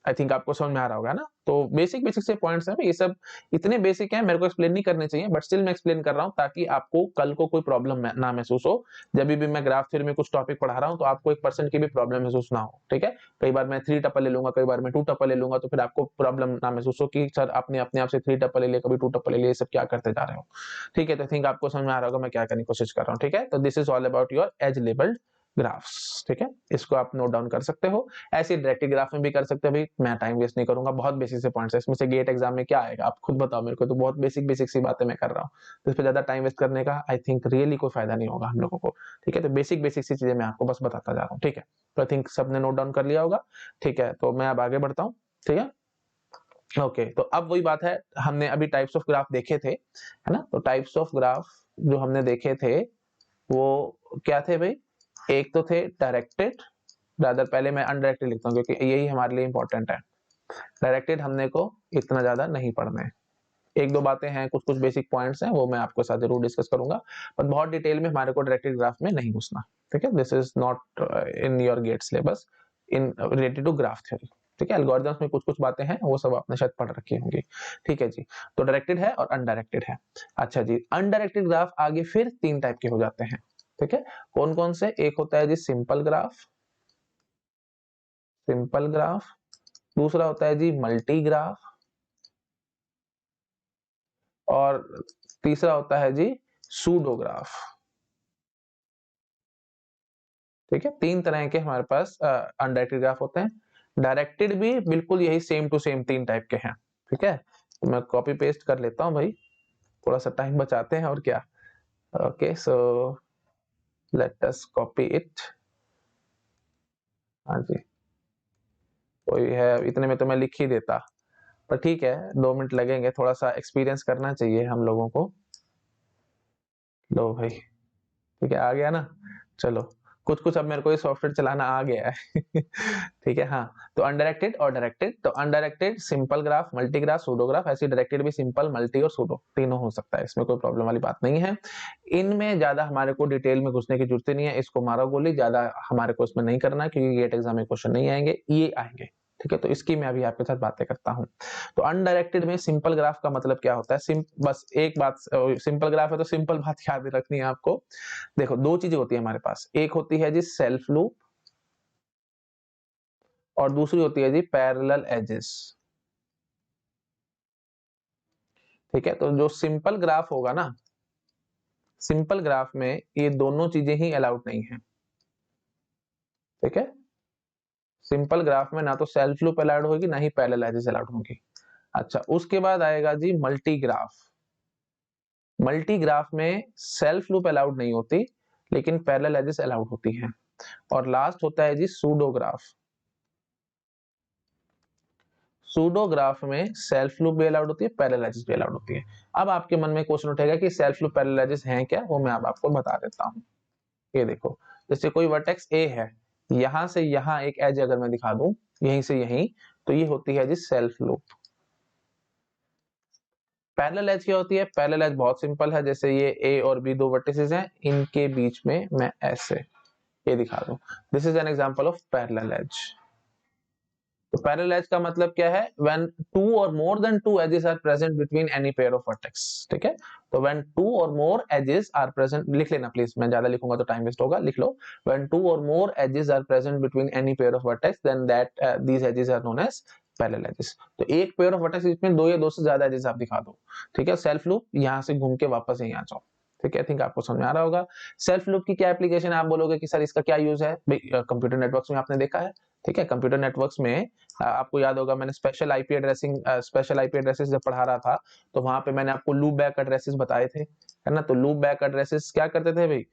आई थिंक आपको समझ में आ रहा होगा ना। तो बेसिक से पॉइंट्स हैं, ये सब इतने बेसिक हैं, मेरे को एक्सप्लेन नहीं करने चाहिए, बट स्टिल मैं एक्सप्लेन कर रहा हूं ताकि आपको कल को कोई प्रॉब्लम ना महसूस हो। जब भी मैं ग्राफ थ्योरी में कुछ टॉपिक पढ़ा रहा हूं तो आपको 1% की भी प्रॉब्लम महसूस ना हो। ठीक है, कई बार मैं 3 टपल ले लूंगा, कई बार मैं 2 टपल ले लूंगा, तो फिर आपको प्रॉब्लम ना महसूस हो कि सर आपने अपने आप से 3 टपल ले लिया, कभी 2 टपल ले लिया, सब क्या करते जा रहे हो। ठीक है, तो आई थिंक आपको समझ में आ रहा होगा मैं क्या करने की कोशिश कर रहा हूँ। ठीक है, तो this is all about your age labelled graphs. ठीक है, इसको आप नोट डाउन कर सकते हो, ऐसे डायरेक्टली ग्राफ में भी कर सकते हो। भाई मैं टाइम वेस्ट नहीं करूंगा, बहुत बेसिक से पॉइंट्स है, इसमें से गेट एग्जाम में क्या आएगा आप खुद बताओ मेरे को, तो बहुत बेसिक सी बातें मैं कर रहा हूँ, तो इस पर ज्यादा टाइम वेस्ट करने का आई थिंक रियली कोई फायदा नहीं होगा हम लोगों को। ठीक है, तो बेसिक सी चीजें मैं आपको बस बताता जा रहा हूँ। ठीक है, तो आई थिंक सबने नोट डाउन कर लिया होगा। ठीक है, तो मैं अब आगे बढ़ता हूँ। ठीक है, ओके, तो अब वही बात है, हमने अभी टाइप्स ऑफ ग्राफ देखे थे, है ना। तो टाइप्स ऑफ ग्राफ जो हमने देखे थे वो क्या थे भाई? एक तो थे डायरेक्टेड, रादर पहले मैं अनडायरेक्टेड लिखता हूँ क्योंकि यही हमारे लिए इंपॉर्टेंट है। डायरेक्टेड हमने को इतना ज्यादा नहीं पढ़ना है, एक दो बातें हैं, कुछ बेसिक पॉइंट्स हैं, वो मैं आपके साथ जरूर डिस्कस करूंगा, पर बहुत डिटेल में हमारे को डायरेक्टेड ग्राफ में नहीं घुसना। ठीक है, this is not in your GATE syllabus in related to graph theory. ठीक है, एल्गोरिथम्स में कुछ बातें हैं, वो सब आपने शायद पढ़ रखी होंगी। ठीक है जी, तो डायरेक्टेड है और अनडायरेक्टेड है। अच्छा जी, अनडायरेक्टेड ग्राफ आगे फिर 3 टाइप के हो जाते हैं। ठीक है, कौन कौन से? एक होता है जी सिंपल ग्राफ, सिंपल ग्राफ, दूसरा होता है जी मल्टी ग्राफ, और तीसरा होता है जी सूडो ग्राफ। ठीक है, तीन तरह के हमारे पास अनडायरेक्टेड ग्राफ होते हैं। डायरेक्टेड भी बिल्कुल यही सेम टू सेम तीन टाइप के हैं। ठीक है, तो मैं कॉपी पेस्ट कर लेता हूं भाई, थोड़ा सा टाइम बचाते हैं और क्या। Okay, so let us copy it. हाँ जी, कोई है इतने में तो मैं लिख ही देता, पर ठीक है 2 मिनट लगेंगे, थोड़ा सा एक्सपीरियंस करना चाहिए हम लोगों को। लो भाई, ठीक है आ गया ना। चलो, कुछ कुछ अब मेरे को ये सॉफ्टवेयर चलाना आ गया है। ठीक है, हाँ। तो अनडायरेक्टेड और डायरेक्टेड, तो undirected simple graph, multi graph, pseudo graph, ऐसे डायरेक्टेड भी सिंपल, मल्टी और सूडो तीनों हो सकता है, इसमें कोई प्रॉब्लम वाली बात नहीं है। इनमें ज्यादा हमारे को डिटेल में घुसने की जरूरत नहीं है, इसको मारो गोली, ज्यादा हमारे को इसमें नहीं करना, क्योंकि गेट एग्जाम में क्वेश्चन नहीं आएंगे, ये आएंगे। ठीक है, तो इसकी मैं अभी आपके साथ बातें करता हूँ। तो अनडायरेक्टेड में सिंपल ग्राफ का मतलब क्या होता है? बस एक बात, सिंपल ग्राफ है तो सिंपल बात याद रखनी है आपको। देखो, दो चीजें होती है हमारे पास, एक होती है जी सेल्फ लूप और दूसरी होती है जी पैरेलल एजेस। ठीक है, तो जो सिंपल ग्राफ होगा ना, सिंपल ग्राफ में ये दोनों चीजें ही अलाउड नहीं है। ठीक है, सिंपल ग्राफ में ना तो सेल्फ लूप अलाउड होगी, ना ही पैरेलल एजेस अलाउड होगी। अच्छा, उसके बाद आएगा जी मल्टी ग्राफ। मल्टी ग्राफ में सेल्फ लूप अलाउड नहीं होती, लेकिन पैरेलल एजेस अलाउड होती हैं। और लास्ट होता है जी सूडो ग्राफ। सूडो ग्राफ में सेल्फ लूप भी अलाउड होती है, पैरेलल एजेस भी अलाउड होती है। अब आपके मन में क्वेश्चन उठेगा कि सेल्फ लूप पैरेलल एजेस हैं क्या, वो मैं अब आपको बता देता हूँ। ये देखो, जैसे कोई वर्टेक्स ए है, यहां से यहां एक एज अगर मैं दिखा दूं, यहीं से यहीं, तो ये होती है जी सेल्फ लूप। पैरेलल एज क्या होती है? पैरेलल एज बहुत सिंपल है, जैसे ये ए और बी दो वर्टिसेस हैं, इनके बीच में मैं ऐसे ये दिखा दूं, this is an example of parallel edge. तो पैरेलल एज का मतलब क्या है? व्हेन टू और more than two edges are present between any pair of vertex. ठीक है, तो व्हेन टू और मोर एजेस आर प्रेजेंट, लिख लेना प्लीज, मैं ज्यादा लिखूंगा तो टाइम वेस्ट होगा, लिख लो। व्हेन टू और more edges are present between any pair of vertex, then that these edges are known as parallel edges. तो एक पेयर ऑफ वर्टेक्स में दो या दो से ज्यादा एजेस आप दिखा दो। ठीक है, सेल्फ लूप, यहां से घूम के वापस यहीं आ जाओ। ठीक है, आई थिंक आपको समझ में आ रहा होगा। सेल्फ लूप की क्या एप्लीकेशन है? आप बोलोगे कि सर इसका क्या यूज है? कंप्यूटर नेटवर्क्स में आपने देखा है। ठीक है, कंप्यूटर नेटवर्क्स में आपको याद होगा, मैंने स्पेशल आईपी एड्रेसेस जब पढ़ा रहा था, तो वहां पे मैंने आपको लूप बैक एड्रेसेस बताए थे, है ना। तो लूप बैक एड्रेसेस क्या करते थे भाई?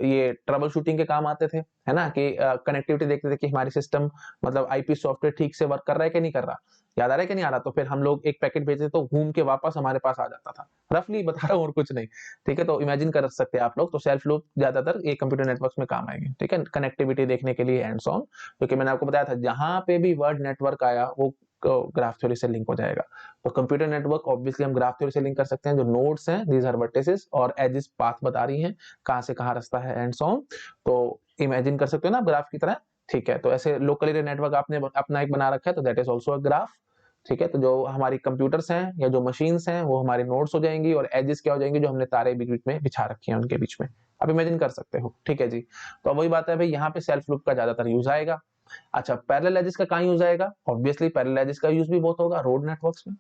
ये ट्रबल शूटिंग के काम आते थे, है ना, कि कनेक्टिविटी देखते थे कि हमारी सिस्टम, मतलब आईपी सॉफ्टवेयर ठीक से वर्क कर रहा है कि नहीं कर रहा, याद आ रहा है कि नहीं आ रहा। तो फिर हम लोग एक पैकेट भेजते तो घूम के वापस हमारे पास आ जाता था। रफली बता रहा हूँ और कुछ नहीं। ठीक है, तो इमेजिन कर सकते हैं आप लोग। तो सेल्फ लूप ज्यादातर ये कंप्यूटर नेटवर्क में काम आएंगे। ठीक है, कनेक्टिविटी देखने के लिए एंड सो ऑन, क्योंकि मैंने आपको बताया था जहां पे भी वर्ड नेटवर्क आया वो ग्राफ थ्योरी से लिंक हो जाएगा। तो कंप्यूटर नेटवर्क ऑब्वियसली हम ग्राफ थ्योरी से लिंक कर सकते हैं। जो नोड्स हैं, दीज आर वर्टिसेस, और एजेस पाथ बता रही हैं कहां से कहां रास्ता है एंड सो ऑन। तो इमेजिन कर सकते हो ना ग्राफ की तरह। ठीक है, तो ऐसे लोकल एरिया नेटवर्क आपने अपना एक बना रखा है, तो that is also a graph. ठीक है, तो जो हमारी कंप्यूटर्स हैं या जो मशीन्स हैं वो हमारे नोड्स हो जाएंगी, और एजेस क्या हो जाएंगी? जो हमने तारे बीच बीच में बिछा रखी हैं उनके बीच में। आप इमेजिन कर सकते हो। ठीक है जी, तो वही बात है भाई, यहाँ पे सेल्फ लूप का ज्यादातर यूज आएगा। अच्छा, पैरेलल एजेस का कहाँ यूज आएगा? ऑब्वियसली पैरेलल एजेस का यूज भी बहुत होगा रोड नेटवर्क्स में।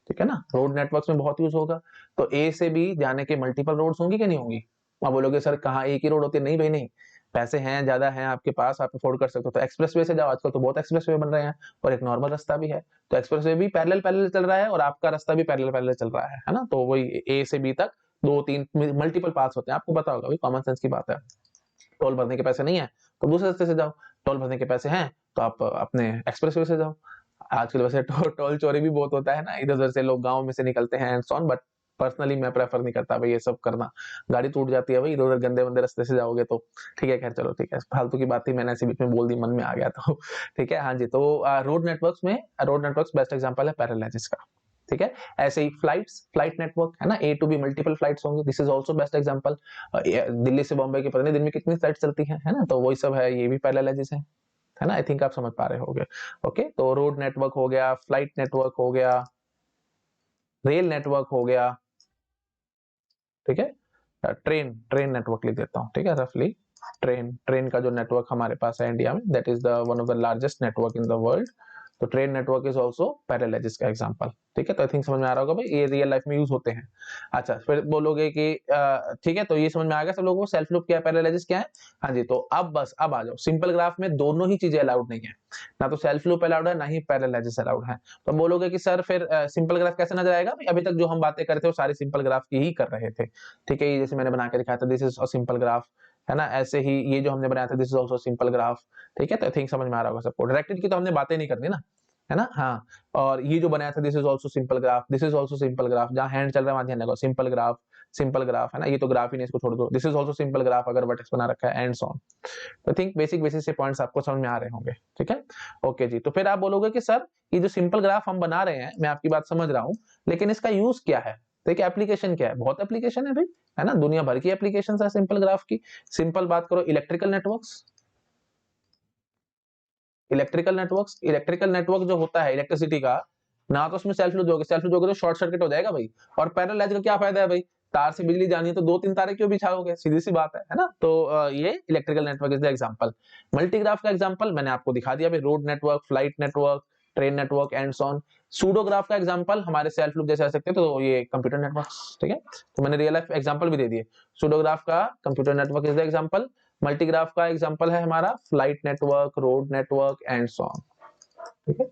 ठीक है ना, रोड नेटवर्क्स में बहुत यूज होगा। तो ए से बी जाने के मल्टीपल रोड्स होंगी कि नहीं होंगी? आप बोलोगे सर कहाँ एक ही रोड होती है? नहीं भाई नहीं, पैसे हैं, ज्यादा हैं आपके पास, आप अफोर्ड कर सकते हो तो एक्सप्रेसवे से जाओ, आजकल तो बहुत एक्सप्रेसवे बन रहे हैं, और एक नॉर्मल रास्ता भी है। तो एक्सप्रेसवे भी पैरेलल पैरेलल चल रहा है, और आपका रास्ता भी पैरेलल पैरेलल चल रहा है ना। तो वही ए से बी तक दो तीन मल्टीपल पास होते हैं, आपको पता होगा, कॉमन सेंस की बात है। टोल भरने के पैसे नहीं है तो दूसरे रास्ते से जाओ, टोल भरने के पैसे हैं तो आप अपने एक्सप्रेसवे से जाओ। आजकल वैसे टोल चोरी भी बहुत होता है ना, इधर उधर से लोग गांव में से निकलते हैं and so on, but personally मैं प्रेफर नहीं करता भाई ये सब करना। गाड़ी टूट जाती है भाई इधर उधर गंदे वंदे रास्ते से जाओगे तो। ठीक है, खैर चलो, ठीक है, फालतू की बात थी, मैंने ऐसे बीच में बोल दी, मन में आ गया तो। ठीक है, हाँ जी, तो रोड नेटवर्क्स बेस्ट एग्जांपल है पैरेलल का। ठीक है, ऐसे ही फ्लाइट नेटवर्क है ना, ए टू बी मल्टीपल फ्लाइट्स होंगी, this is also best example. Delhi से बॉम्बे की पता नहीं दिन में कितनी फ्लाइट चलती है ना, तो वही सब है, ये भी पैरेलल है ना। आई थिंक आप समझ पा रहे होगे। ओके, तो रोड नेटवर्क हो गया, फ्लाइट नेटवर्क हो गया, रेल नेटवर्क हो गया। ठीक है, ट्रेन नेटवर्क लिख देता हूँ, ठीक है, रफली ट्रेन का जो नेटवर्क हमारे पास है इंडिया में, that is the one of the largest network in the world. तो train network is also parallel का एग्जांपल, ठीक है। तो आई थिंक समझ में आ रहा होगा भाई, ये रियल लाइफ में यूज होते हैं। अच्छा, फिर बोलोगे कि ठीक है, तो ये समझ में आ गया सब लोगों को, सेल्फ लूप क्या है, पैरेलल क्या है। हाँ जी, तो अब बस अब आ जाओ, सिंपल ग्राफ में दोनों ही चीजें अलाउड नहीं है, ना तो सेल्फ लूप अलाउड है, ना ही पैरेलल अलाउड है। तो बोलोगे कि सर फिर सिंपल ग्राफ कैसे नजर आएगा। अभी तक जो हम बातें कर रहे थे वो सारी सिंपल ग्राफ की ही कर रहे थे, ठीक है। ये जैसे मैंने बना के दिखाया था, this is a simple graph, है ना। ऐसे ही ये जो हमने बनाया था, this is also simple graph, ठीक है। तो आई थिंक समझ में आ रहा होगा सबको। डायरेक्टेड की तो हमने बातें नहीं करनी ना, है ना। हाँ, और ये जो बनाया था, this is also simple graph, this is also simple graph, जहां हैंड चल रहा है वहां ध्यान लगाओ, सिंपल ग्राफ, है ना। ये तो ग्राफ ही नहीं, इसको छोड़ दो, this is also simple graph अगर वर्टेक्स बना रखा है, एंड सो ऑन। तो थिंक बेसिक बेसिक से पॉइंट्स आपको समझ में आ रहे होंगे, ठीक है। ओके जी, तो फिर आप बोलोगे कि सर ये जो सिंपल ग्राफ हम बना रहे हैं, मैं आपकी बात समझ रहा हूं, लेकिन इसका यूज क्या है। देखिए एप्लीकेशन क्या है, बहुत एप्लीकेशन है भाई, है ना। दुनिया भर की एप्लीकेशन है सिंपल ग्राफ की। सिंपल बात करो, इलेक्ट्रिकल नेटवर्क जो होता है इलेक्ट्रिसिटी का, ना तो उसमें सेल्फ लूप दोगे तो शॉर्ट सर्किट हो जाएगा भाई। और पैरेलल का क्या फायदा है भाई, तार से बिजली जानी है तो 2-3 तारे क्यों बिछाओगे, सीधी सी बात है ना। तो ये electrical network is the example. Multigraph का एग्जांपल मैंने आपको दिखा दिया भाई, road network, flight network, train network and so on. Pseudograph का एग्जांपल हमारे सेल्फ लूप जैसे आ सकते हैं, तो ये कंप्यूटर नेटवर्क, ठीक है। तो मैंने रियल लाइफ एग्जांपल भी दे दिए। सूडोग्राफ का computer network is the example. Multigraph का एग्जांपल है हमारा flight network, road network and so on, ठीक है।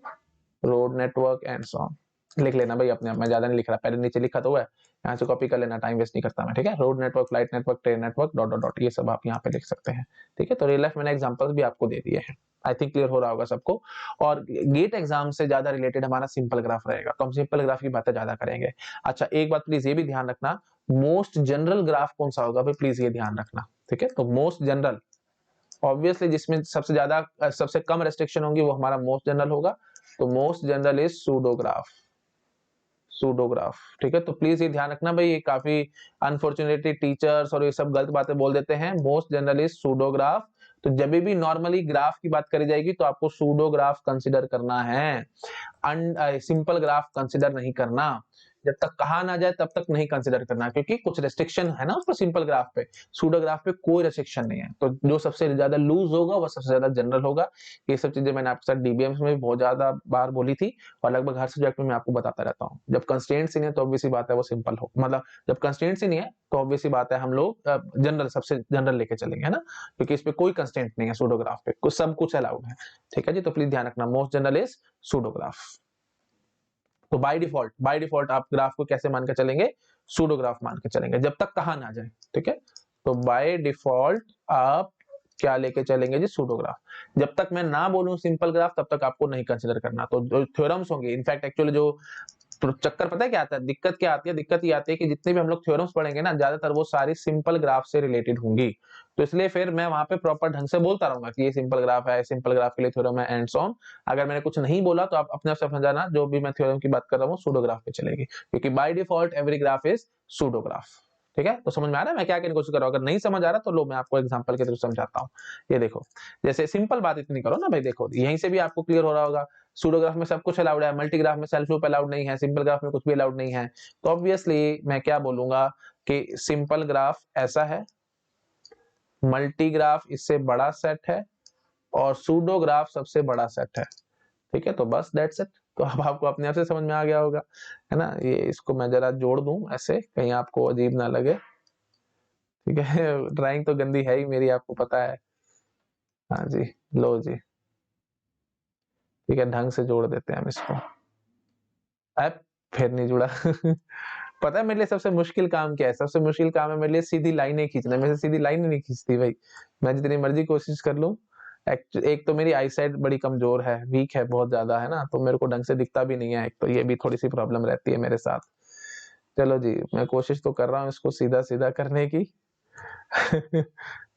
Road network and so on लिख लेना भाई अपने आप, मैं ज्यादा नहीं लिख रहा, पहले नीचे लिखा तो हुआ है, यहाँ से कॉपी कर लेना, टाइम वेस्ट नहीं करता मैं, ठीक है। Road network, flight network, train network, dot dot dot, ये सब आप यहाँ पे लिख सकते हैं, ठीक है। तो रियल लाइफ मैंने एग्जांपल्स भी आपको दे दिए हैं, आई थिंक क्लियर हो रहा होगा सबको। और गेट एग्जाम से ज्यादा रिलेटेड हमारा सिंपल ग्राफ रहेगा, तो हम सिंपल ग्राफ की बातें ज्यादा करेंगे। अच्छा, एक बात प्लीज ये भी ध्यान रखना, मोस्ट जनरल ग्राफ कौन सा होगा भाई, प्लीज ये ध्यान रखना, ठीक है। तो मोस्ट जनरल, ऑब्वियसली जिसमें सबसे ज्यादा सबसे कम रेस्ट्रिक्शन होंगी वो हमारा मोस्ट जनरल होगा। तो मोस्ट जनरल इज सूडोग्राफ, ठीक है। तो प्लीज ये ध्यान रखना भाई, ये काफी अनफॉर्चुनेटली टीचर्स और ये सब गलत बातें बोल देते हैं। Most general is pseudograph. तो जब भी नॉर्मली ग्राफ की बात करी जाएगी तो आपको सूडोग्राफ कंसिडर करना है, सिंपल ग्राफ कंसिडर नहीं करना। जब तक कहा ना जाए तब तक नहीं कंसिडर करना, क्योंकि कुछ रेस्ट्रिक्शन है ना उसको, सिंपल ग्राफ पे। सूडोग्राफ पे कोई रेस्ट्रिक्शन नहीं है, तो जो सबसे ज्यादा लूज होगा वो सबसे ज्यादा जनरल होगा। ये सब चीजें मैंने आपके साथ डीबीएम्स में भी बहुत ज्यादा बार बोली थी, और लगभग हर सब्जेक्ट में मैं आपको बताता रहता हूँ। जब कंस्ट्रेंट्स ही नहीं है तो ऑब्वियस सी बात है वो सिंपल हो, मतलब जब कंस्ट्रेंट्स ही नहीं है तो ऑब्वियस सी बात है हम लोग जनरल, सबसे जनरल लेके चलेंगे, है ना, क्योंकि इस पे कोई कंस्ट्रेंट नहीं है सूडोग्राफ पे, कुछ सब कुछ अलाउड है, ठीक है जी। तो प्लीज ध्यान रखना, मोस्ट जनरल इज सूडोग्राफ। तो बाय डिफॉल्ट आप ग्राफ को कैसे मान के चलेंगे, सूडोग्राफ मान के चलेंगे, जब तक कहा ना जाए, ठीक है। तो बाय डिफॉल्ट आप क्या लेके चलेंगे जी, सूडोग्राफ। जब तक मैं ना बोलूं सिंपल ग्राफ तब तक आपको नहीं कंसीडर करना। तो जो थ्योरम्स होंगे, इनफैक्ट एक्चुअली जो तो चक्कर पता है क्या आता है, दिक्कत क्या आती है, दिक्कत ये आती है कि जितने भी हम लोग थ्योरम्स पढ़ेंगे ना, ज्यादातर वो सारी सिंपल ग्राफ से रिलेटेड होंगी। तो इसलिए फिर मैं वहां पे प्रॉपर ढंग से बोलता रहूंगा कि ये सिंपल ग्राफ है, सिंपल ग्राफ के लिए थ्योरम है एंड सो ऑन। अगर मैंने कुछ नहीं बोला तो आप अपने आप से समझ जाना, जो भी मैं थ्योरम की बात कर रहा हूँ सूडोग्राफ पे चलेगी, क्योंकि by default every graph is pseudograph, ठीक है। तो समझ में आ रहा है मैं क्या कहने की कोशिश कर रहा हूँ। अगर नहीं समझ आ रहा तो लो मैं आपको एग्जांपल के थ्रू समझाता हूँ। ये देखो, जैसे सिंपल बात इतनी करो ना भाई, देखो यहीं से भी आपको क्लियर हो रहा होगा, सूडोग्राफ में सब कुछ अलाउड है, मल्टीग्राफ में सेल्फ लूप अलाउड नहीं है, सिंपल ग्राफ में कुछ भी अलाउड नहीं है। तो ऑब्वियसली मैं क्या बोलूंगा कि सिंपल ग्राफ ऐसा है, मल्टीग्राफ इससे बड़ा सेट है, और सूडोग्राफ सबसे बड़ा सेट है, ठीक है। तो बस दैट्स इट। तो अब आपको अपने आप से समझ में आ गया होगा, है ना। ये इसको मैं जरा जोड़ दूं ऐसे, कहीं आपको अजीब ना लगे, ठीक है। ड्राइंग तो गंदी है ही मेरी, आपको पता है। हाँ जी, लो जी, ठीक है, ढंग से जोड़ देते हैं हम इसको। अब फिर नहीं जुड़ा। पता है मेरे लिए सबसे मुश्किल काम क्या है, सबसे मुश्किल काम है मेरे लिए सीधी लाइनें खींचना, मेरे से सीधी लाइन नहीं खींचती भाई, मैं जितनी मर्जी कोशिश कर लूं। एक तो मेरी आई साइड बड़ी कमजोर है, वीक है बहुत ज्यादा, है ना, तो मेरे को ढंग से दिखता भी नहीं है, एक तो ये भी थोड़ी सी प्रॉब्लम रहती है मेरे साथ। चलो जी, मैं कोशिश तो कर रहा हूँ इसको सीधा सीधा करने की।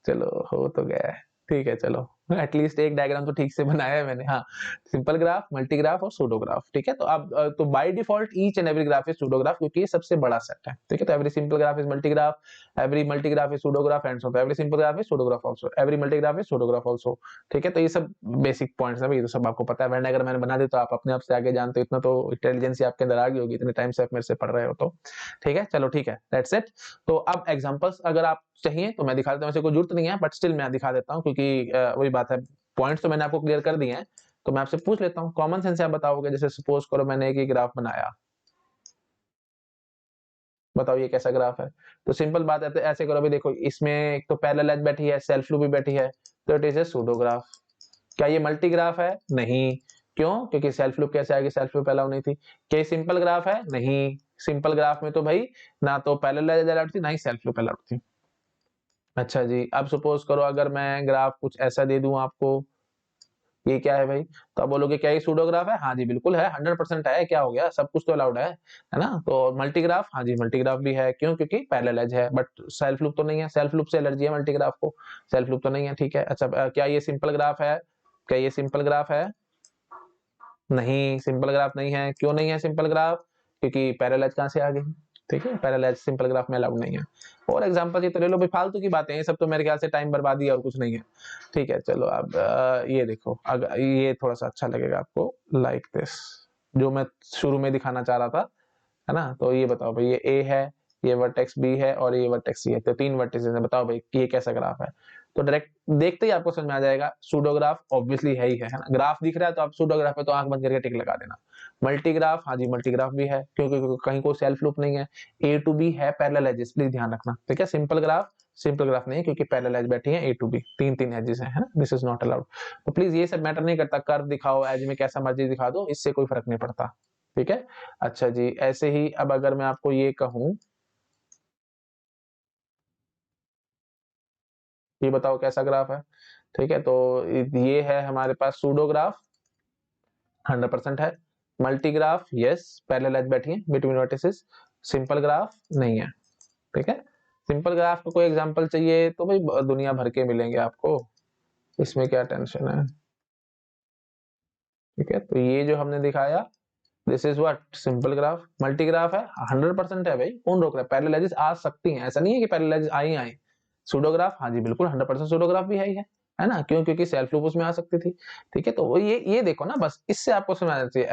चलो हो तो गया है, ठीक है, चलो। एटलीस्ट एक डायग्राम तो ठीक से बनाया है मैंने। हाँ, सिंपल ग्राफ, मल्टी ग्राफ और सूडो ग्राफ, ठीक है। तो अब तो by default each and every graph is pseudo graph, क्योंकि ये सबसे बड़ा सेट है, ठीक है। तो every simple graph is multi graph, every multi graph is pseudo graph and so on. Every simple graph is pseudo graph also, every multi graph is pseudo graph also, ठीक है। तो ये सब बेसिक पॉइंट्स है भाई, ये तो सब आपको पता है। वरना अगर मैंने बना दी तो आप अपने आप से आगे जानते हो, इतना तो इंटेलिजेंस आपके अंदर आ गई होगी, इतने टाइम से आप मेरे से पढ़ रहे हो तो, ठीक है। चलो ठीक है, दैट्स इट। तो अब एग्जांपल्स अगर आप चाहिए तो मैं दिखा देता हूं, वैसे कोई जरूरत नहीं है बट स्टिल मैं दिखा देता हूं, क्योंकि वही बात है, पॉइंट्स तो मैंने आपको क्लियर कर दिए हैं। तो मैं आपसे पूछ लेता हूँ, कॉमन सेंस से आप बताओगे। जैसे सपोज करो मैंने एक ग्राफ बनाया, बताओ ये कैसा ग्राफ है। तो सिंपल बात है, तो ऐसे करो भी, देखो इसमें एक तो पैरेलल एज बैठी है, सेल्फ लूप भी बैठी है, तो it is a pseudo graph. क्या ये मल्टी ग्राफ है? नहीं। क्यों? क्योंकि सेल्फ लूप कैसे आएगी, सेल्फ लूप अलाउ नहीं थी। क्या ये सिंपल ग्राफ है? नहीं। सिंपल ग्राफ में तो भाई ना तो पैरेलल एज अलाउड थी, ना ही सेल्फ लूप अलाउड थी। अच्छा जी, अब सपोज करो अगर मैं ग्राफ कुछ ऐसा दे दूं आपको, ये क्या है भाई? तो आप बोलोगे क्या ये सूडोग्राफ है? हाँ जी बिल्कुल है, 100% है, क्या हो गया, सब कुछ तो अलाउड है ना। तो मल्टीग्राफ, हाँ जी मल्टीग्राफ भी है, क्यों? क्योंकि पैरेलल एज है, बट सेल्फ लूप तो नहीं है, सेल्फ लूप से एलर्जी है मल्टीग्राफ को, सेल्फ लूप तो नहीं है, ठीक है। अच्छा क्या ये सिंपल ग्राफ है? क्या ये सिंपल ग्राफ है? नहीं, सिंपल ग्राफ नहीं है। क्यों नहीं है सिंपल ग्राफ? क्योंकि पैरेलल एज कहां से आ गई, ठीक है। पैरेलल एज सिंपल ग्राफ में अलाउड नहीं है। और एग्जांपल ये तो ले लो भाई, फालतू की बातें हैं ये सब, तो मेरे ख्याल से टाइम बर्बादी और कुछ नहीं है, ठीक है। चलो अब ये देखो, अगर ये थोड़ा सा अच्छा लगेगा आपको, लाइक दिस, जो मैं शुरू में दिखाना चाह रहा था, है ना। तो ये बताओ भाई, ये ए है, ये वर्टेक्स बी है और ये वर्टेक्स सी है, तो 3 वर्टिसेस है। बताओ भाई ये कैसा ग्राफ है? तो डायरेक्ट देखते ही आपको समझ में आ जाएगा, सूडोग्राफ ऑब्वियसली है ही है ना। ग्राफ दिख रहा है तो आप सूडोग्राफ है तो आंख बंद करके टिक लगा देना। मल्टीग्राफ, हाँ जी मल्टीग्राफ भी है, क्योंकि कहीं कोई सेल्फ लूप नहीं है। ए टू बी है पैरेलल एजेस, प्लीज ध्यान रखना, ठीक है। सिंपल ग्राफ, सिंपल ग्राफ नहीं है, क्योंकि पैरेलल एज बैठी है ए टू बी, 3 एजेस है ना, दिस इज नॉट अलाउड। तो प्लीज ये सब मैटर नहीं करता, कर्व दिखाओ, एज में कैसा मर्जी दिखा दो, इससे कोई फर्क नहीं पड़ता, ठीक है। अच्छा जी, ऐसे ही अब अगर मैं आपको ये कहूं, ये बताओ कैसा ग्राफ है, ठीक है। तो ये है हमारे पास सूडो ग्राफ, 100% है। Multi graph, yes, parallel edge बैठी है बिटवीन वर्टिसेस। सिंपल ग्राफ नहीं है, ठीक है। सिंपल ग्राफ का कोई एग्जांपल चाहिए तो भाई दुनिया भर के मिलेंगे आपको, इसमें क्या टेंशन है, ठीक है। तो ये जो हमने दिखाया, this is what simple graph. Multi graph है, 100% है भाई, कौन रोक रहा है? पैरेलल एजेस आ सकती हैं, ऐसा नहीं है कि पैरेलल एजेस आई। सूडोग्राफ, हाँ जी बिल्कुल 100% सूडोग्राफ भी है ही है ना। क्यों? क्योंकि सेल्फ लूप उसमें आ सकती थी, ठीक है। तो वो ये देखो ना, बस इससे आपको समझ आना चाहिए,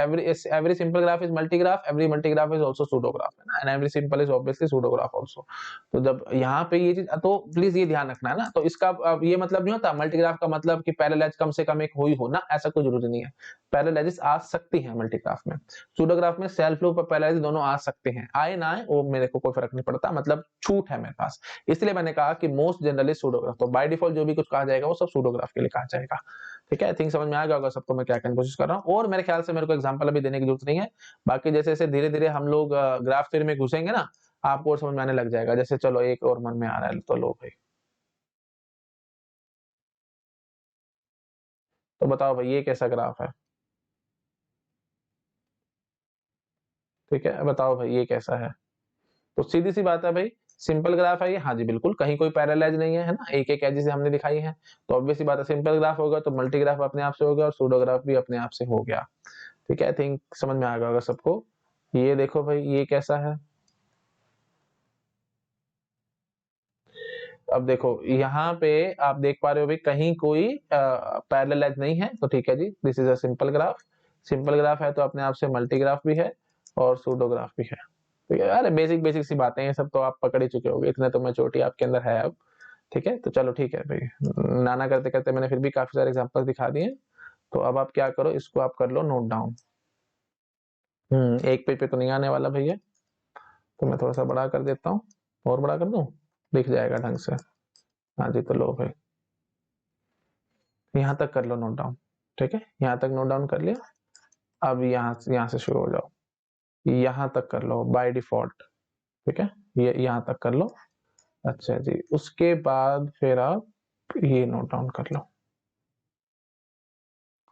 every simple graph is multi graph, every multi graph is also pseudograph, है ना, and every simple is obviously pseudograph also. तो जब यहाँ पे ये चीज, तो प्लीज ये ध्यान रखना है ना। तो इसका अब ये मतलब नहीं होता मल्टीग्राफ का मतलब कि पैरेलल एज कम से कम एक हो ही हो ना, ऐसा कोई जरूरी नहीं है। पैरेलल एजेस आ सकती हैं मल्टीग्राफ में, सूडोग्राफ में सेल्फ लूप और पैरेलल एजेस दोनों आ सकते हैं, आए ना आए वो मेरे को कोई फर्क नहीं पड़ता, मतलब छूट है मेरे पास। इसलिए मैंने कहा कि मोस्ट जनरली सूडोग्राफ, तो बाय डिफॉल्ट जो भी कुछ कहा जाएगा वो सब सूडोग्राफ के लिए कहा जाएगा, ठीक है। आई थिंक समझ में आ गया होगा सबको मैं क्या कहने की कोशिश कर रहा हूँ, और मेरे ख्याल से मेरे को एग्जांपल अभी देने की जरूरत नहीं है। बाकी जैसे जैसे धीरे धीरे हम लोग ग्राफ थ्योरी में घुसेंगे ना, आपको और समझ में आने लग जाएगा। जैसे चलो एक और मन में आ रहा है, तो लो भाई, तो बताओ भाई ये कैसा ग्राफ है, ठीक है। बताओ भाई ये कैसा है? तो सीधी सी बात है भाई, सिंपल ग्राफ है ये, हाँ जी बिल्कुल, कहीं कोई पैरेलल एज नहीं है ना, एक एक एज से हमने दिखाई है। तो ऑब्वियस सी बात है, सिंपल ग्राफ होगा तो मल्टी ग्राफ अपने आप से हो गया और सूडो ग्राफ भी अपने आप से हो गया, ठीक है। आई थिंक समझ में आ गया होगा सबको। ये देखो भाई ये कैसा है, अब देखो यहाँ पे आप देख पा रहे हो भाई, कहीं कोई पैरेलल एज नहीं है, तो ठीक है जी, this is a simple graph. Simple graph है तो अपने आप से मल्टी ग्राफ भी है और सूडो ग्राफ भी है, ठीक है। अरे बेसिक बेसिक सी बातें हैं, सब तो आप पकड़ ही चुके होगे, इतने तो मैच्योरिटी आपके अंदर है अब, ठीक है। तो चलो ठीक है भाई, नाना करते करते मैंने फिर भी काफी सारे एग्जांपल दिखा दिए। तो अब आप क्या करो, इसको आप कर लो नोट डाउन। एक पेज पे तो नहीं आने वाला भैया, तो मैं थोड़ा सा बड़ा कर देता हूँ, और बड़ा कर दूं, दिख जाएगा ढंग से। हाँ जी, तो लो भाई, यहाँ तक कर लो नोट डाउन, ठीक है। यहाँ तक नोट डाउन कर लिया। अब यहाँ से शुरू हो जाओ, यहाँ तक कर लो बाय डिफॉल्ट, ठीक है। ये यहाँ तक कर लो। अच्छा जी, उसके बाद फिर आप ये नोट डाउन कर लो,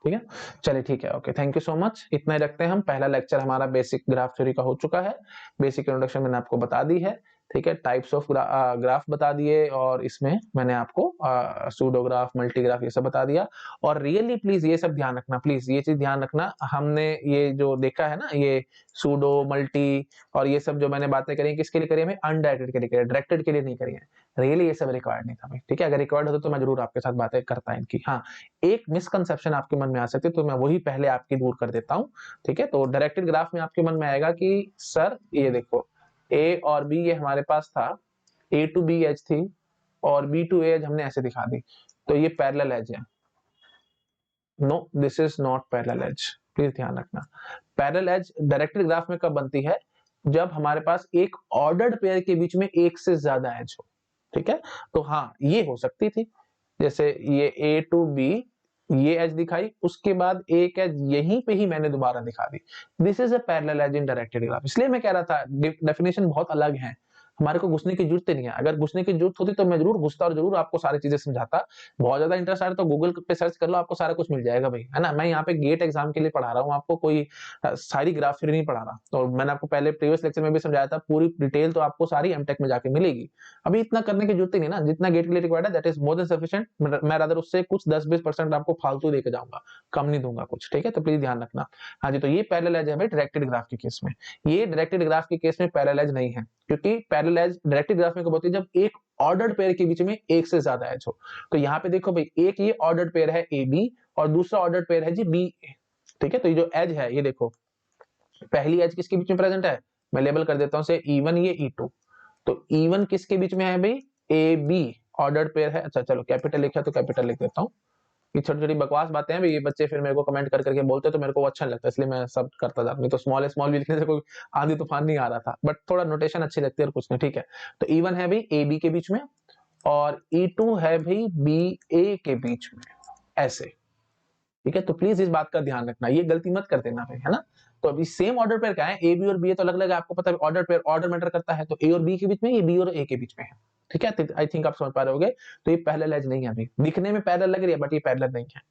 ठीक है। चलिए ठीक है, okay, thank you so much. इतना ही रखते हैं हम, पहला लेक्चर हमारा बेसिक ग्राफ थ्योरी का हो चुका है, बेसिक इंट्रोडक्शन मैंने आपको बता दी है। ठीक है, टाइप्स ऑफ ग्राफ बता दिए, और इसमें मैंने आपको सूडोग्राफ, मल्टीग्राफ ये सब बता दिया। और रियली प्लीज ये सब ध्यान रखना, प्लीज ये चीज ध्यान रखना, हमने ये जो देखा है ना, ये सूडो, मल्टी और ये सब जो मैंने बातें करी, किसके लिए करी है? अनडायरेक्टेड के लिए करी है, डायरेक्टेड के लिए नहीं करी है। रियली ये सब रिक्वायर्ड नहीं था भाई, ठीक है। अगर रिक्वायर्ड होता तो मैं जरूर आपके साथ बातें करता इनकी। हाँ, एक मिसकंसेप्शन आपके मन में आ सकती है, तो मैं वही पहले आपकी दूर कर देता हूँ, ठीक है। तो डायरेक्टेड ग्राफ में आपके मन में आएगा कि सर ये देखो, ए और बी ये हमारे पास था, ए टू बी एज थी और बी टू एज हमने ऐसे दिखा दी, तो ये पैरेलल एज है। No, this is not parallel edge, please ध्यान रखना। पैरेलल एज डायरेक्टेड ग्राफ में कब बनती है? जब हमारे पास एक ऑर्डर्ड पेयर के बीच में एक से ज्यादा एज हो, ठीक है। तो हाँ, ये हो सकती थी, जैसे ये ए टू बी, ये एज दिखाई, उसके बाद एक एज यहीं पे ही मैंने दोबारा दिखा दी। This is a parallel edge in directed graph. इसलिए मैं कह रहा था डेफिनेशन बहुत अलग है, हमारे को घुसने की जरूरत नहीं है। अगर घुसने की जरूरत होती तो मैं जरूर घुसता और जरूर आपको सारी चीजें समझाता। बहुत ज्यादा इंटरेस्ट आ रहा है तो गूगल पे सर्च कर लो, आपको सारा कुछ मिल जाएगा भाई, है ना। मैं यहाँ पे गेट एग्जाम के लिए पढ़ा रहा हूँ आपको, कोई सारी ग्राफ थ्योरी नहीं पढ़ा रहा। तो मैंने आपको पहले प्रीवियस लेक्चर में भी समझाया था, पूरी डिटेल तो आपको सारी एमटेक में जाके मिलेगी। अभी इतना करने की जरूरत ही नहीं ना, जितना गेट के लिए रिक्वायर्ड है that is more than sufficient. मैं रादर उससे कुछ 10-20% आपको फालतू देके जाऊंगा, कम नहीं दूंगा कुछ, ठीक है। तो प्लीज ध्यान रखना। हाँ जी, तो ये पैरेलल एज है भाई डायरेक्टेड ग्राफ के केस में। ये डायरेक्टेड ग्राफ के केस में पैरेलल एज नहीं है, क्योंकि पैरेलल एज डायरेक्टेड ग्राफ में कब होती है? जब एक ऑर्डर्ड पेयर के बीच में एक से ज्यादा एज हो। तो यहाँ पे देखो भाई, एक ये ऑर्डर्ड पेयर है ए बी और दूसरा ऑर्डर्ड पेयर है जी बी ए, ठीक है। तो ये जो एज है, ये देखो, पहली एज किसके बीच में प्रेजेंट है? मैं लेबल कर देता हूं से E1, ये E2। तो E1 किसके बीच में है भाई? ए बी ऑर्डर्ड पेयर है। अच्छा चलो, कैपिटल लिखा तो कैपिटल लिख देता हूँ। ये छोटी छोटी बकवास बातें हैं भाई, ये बच्चे फिर मेरे को कमेंट कर करके बोलते तो मेरे को अच्छा नहीं लगता, इसलिए मैं सब करता जाता। नहीं तो स्मॉल स्मॉल भी लिखने से कोई आंधी तूफान नहीं आ रहा था, बट थोड़ा नोटेशन अच्छी लगती है और कुछ नहीं, ठीक है। तो E1 है भाई ए बी के बीच में, और E2 है भाई बी ए के बीच में, ऐसे, ठीक है। तो प्लीज इस बात का ध्यान रखना, ये गलती मत कर देना भाई, है ना। तो अभी सेम ऑर्डर पेयर क्या है? ए बी और बी है, तो अलग अलग आपको पता है ऑर्डर पेयर, ऑर्डर मैटर करता है। तो ए और बी के बीच में, ये बी और ए के बीच में है, ठीक है। आई थिंक आप समझ पा रहे होगे। तो ये पैरेलल एज नहीं है अभी, दिखने में पैरेलल लग रही है बट ये पैरेलल नहीं है,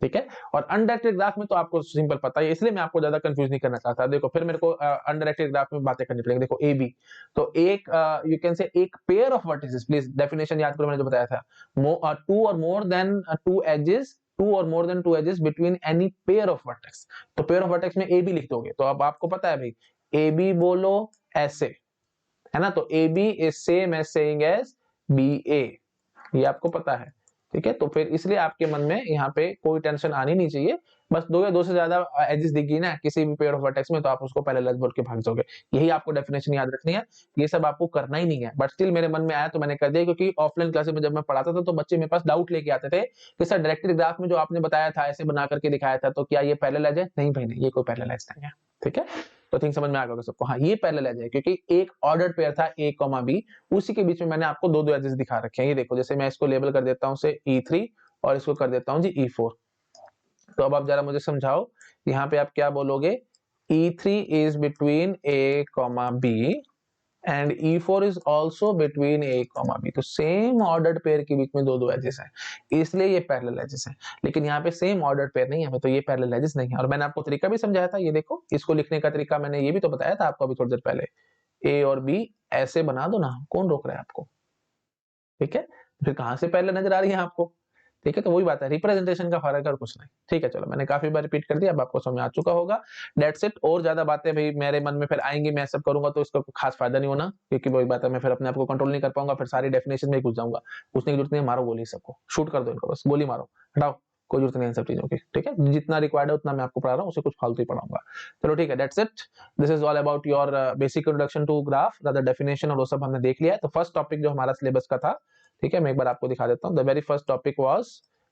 ठीक है। और अनडायरेक्टेड ग्राफ में तो आपको सिंपल पता है, इसलिए मैं आपको ज्यादा कंफ्यूज नहीं करना चाहता। देखो फिर मेरे को अनडायरेक्टेड ग्राफ में बातें करनी पड़ेगी। देखो ए बी, तो एक यू कैन से एक pair of vertices, please definition याद करो, मैंने जो बताया था, टू और more than two edges, two और more than two edges between any pair of vertex. तो पेयर ऑफ वर्टेक्स में ए बी लिख दोगे, तो अब आपको पता है भाई, ए बी बोलो ऐसे, है ना। तो A B is same as saying as B A, ये आपको पता है, ठीक है। तो फिर इसलिए आपके मन में यहाँ पे कोई टेंशन आनी नहीं चाहिए। बस दो या दो से ज्यादा एजेस दिखी ना किसी भी पेयर ऑफ वर्टेक्स में, तो आप उसको पैरेलल बोल के भाग जाओगे। यही आपको डेफिनेशन याद रखनी है, ये सब आपको करना ही नहीं है। बट स्टिल मेरे मन में आया तो मैंने कर दिया, क्योंकि ऑफलाइन क्लासेस में जब मैं पढ़ाता था तो बच्चे मेरे पास डाउट लेके आते थे कि सर डायरेक्टेड ग्राफ में जो आपने बताया था, ऐसे बना करके दिखाया था, तो क्या ये पैरेलल है? नहीं भाई नहीं, ये कोई पैरेलल नहीं है, ठीक है। तो थिंक समझ में आ गया सबको? हाँ, ये पैरेलल है, क्योंकि एक ऑर्डर्ड पेयर था ए कॉमा बी, उसी के बीच में मैंने आपको दो दो एजेस दिखा रखे हैं। ये देखो, जैसे मैं इसको लेबल कर देता हूँ से E3 और इसको कर देता हूँ जी E4। तो अब आप जरा मुझे समझाओ, यहाँ पे आप क्या बोलोगे? E3 is between A, B and E4 is also between A, B। तो सेम ऑर्डर्ड पेयर के बीच में दो दो एजेस हैं, इसलिए ये पैरेलल एजेस हैं। लेकिन यहाँ पे सेम ऑर्डर्ड पेयर नहीं है, तो ये पैरेलल एजेस नहीं है। और मैंने आपको तरीका भी समझाया था, ये देखो, इसको लिखने का तरीका मैंने ये भी तो बताया था आपको अभी थोड़ी देर पहले। ए और बी ऐसे बना दो ना, कौन रोक रहा है आपको, ठीक है। फिर कहां से पैरेलल नजर आ रही है आपको, ठीक है। तो वही बात है, रिप्रेजेंटेशन का फर्क है और कुछ नहीं, ठीक है। चलो, मैंने काफी बार रिपीट कर दिया, अब आपको समझ आ चुका होगा। That's it. और ज्यादा बातें भाई मेरे मन में फिर आएंगी, मैं सब करूंगा तो इसका खास फायदा नहीं होना, क्योंकि वही बात है, मैं फिर अपने आप को कंट्रोल नहीं कर पाऊंगा, फिर सारी डेफिनेशन में घुस जाऊंगा। पूछने की जरूरत नहीं है, मारो गोली, सबको शूट कर दो इनको, बस गोली मारो, हटाओ, कोई जरूरत नहीं है इन सब चीजों की, ठीक है। जितना रिक्वायर्ड है उतना मैं आपको पढ़ा रहा हूँ, उसे कुछ फालतू ही पढ़ाऊंगा। चलो ठीक है, that's it. This is all about your basic introduction to graph, definition और वो सब हमने देख लिया है। तो फर्स्ट टॉपिक जो हमारा सिलेबस का था, ठीक है, मैं एक बार आपको दिखा देता हूँ। The very first topic was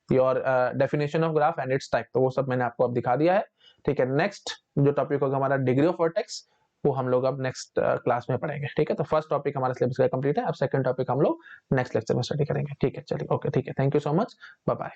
your definition of graph and it's type, तो वो सब मैंने आपको अब दिखा दिया है, ठीक है। नेक्स्ट जो टॉपिक होगा हमारा डिग्री ऑफ वर्टेक्स, वो हम लोग अब नेक्स्ट क्लास में पढ़ेंगे, ठीक है। तो फर्स्ट टॉपिक हमारा सिलेबस का कंप्लीट है, अब सेकंड टॉपिक हम लोग नेक्स्ट लेक्चर में स्टडी करेंगे, ठीक है। चलिए, ओके, ठीक है, thank you so much, bye bye.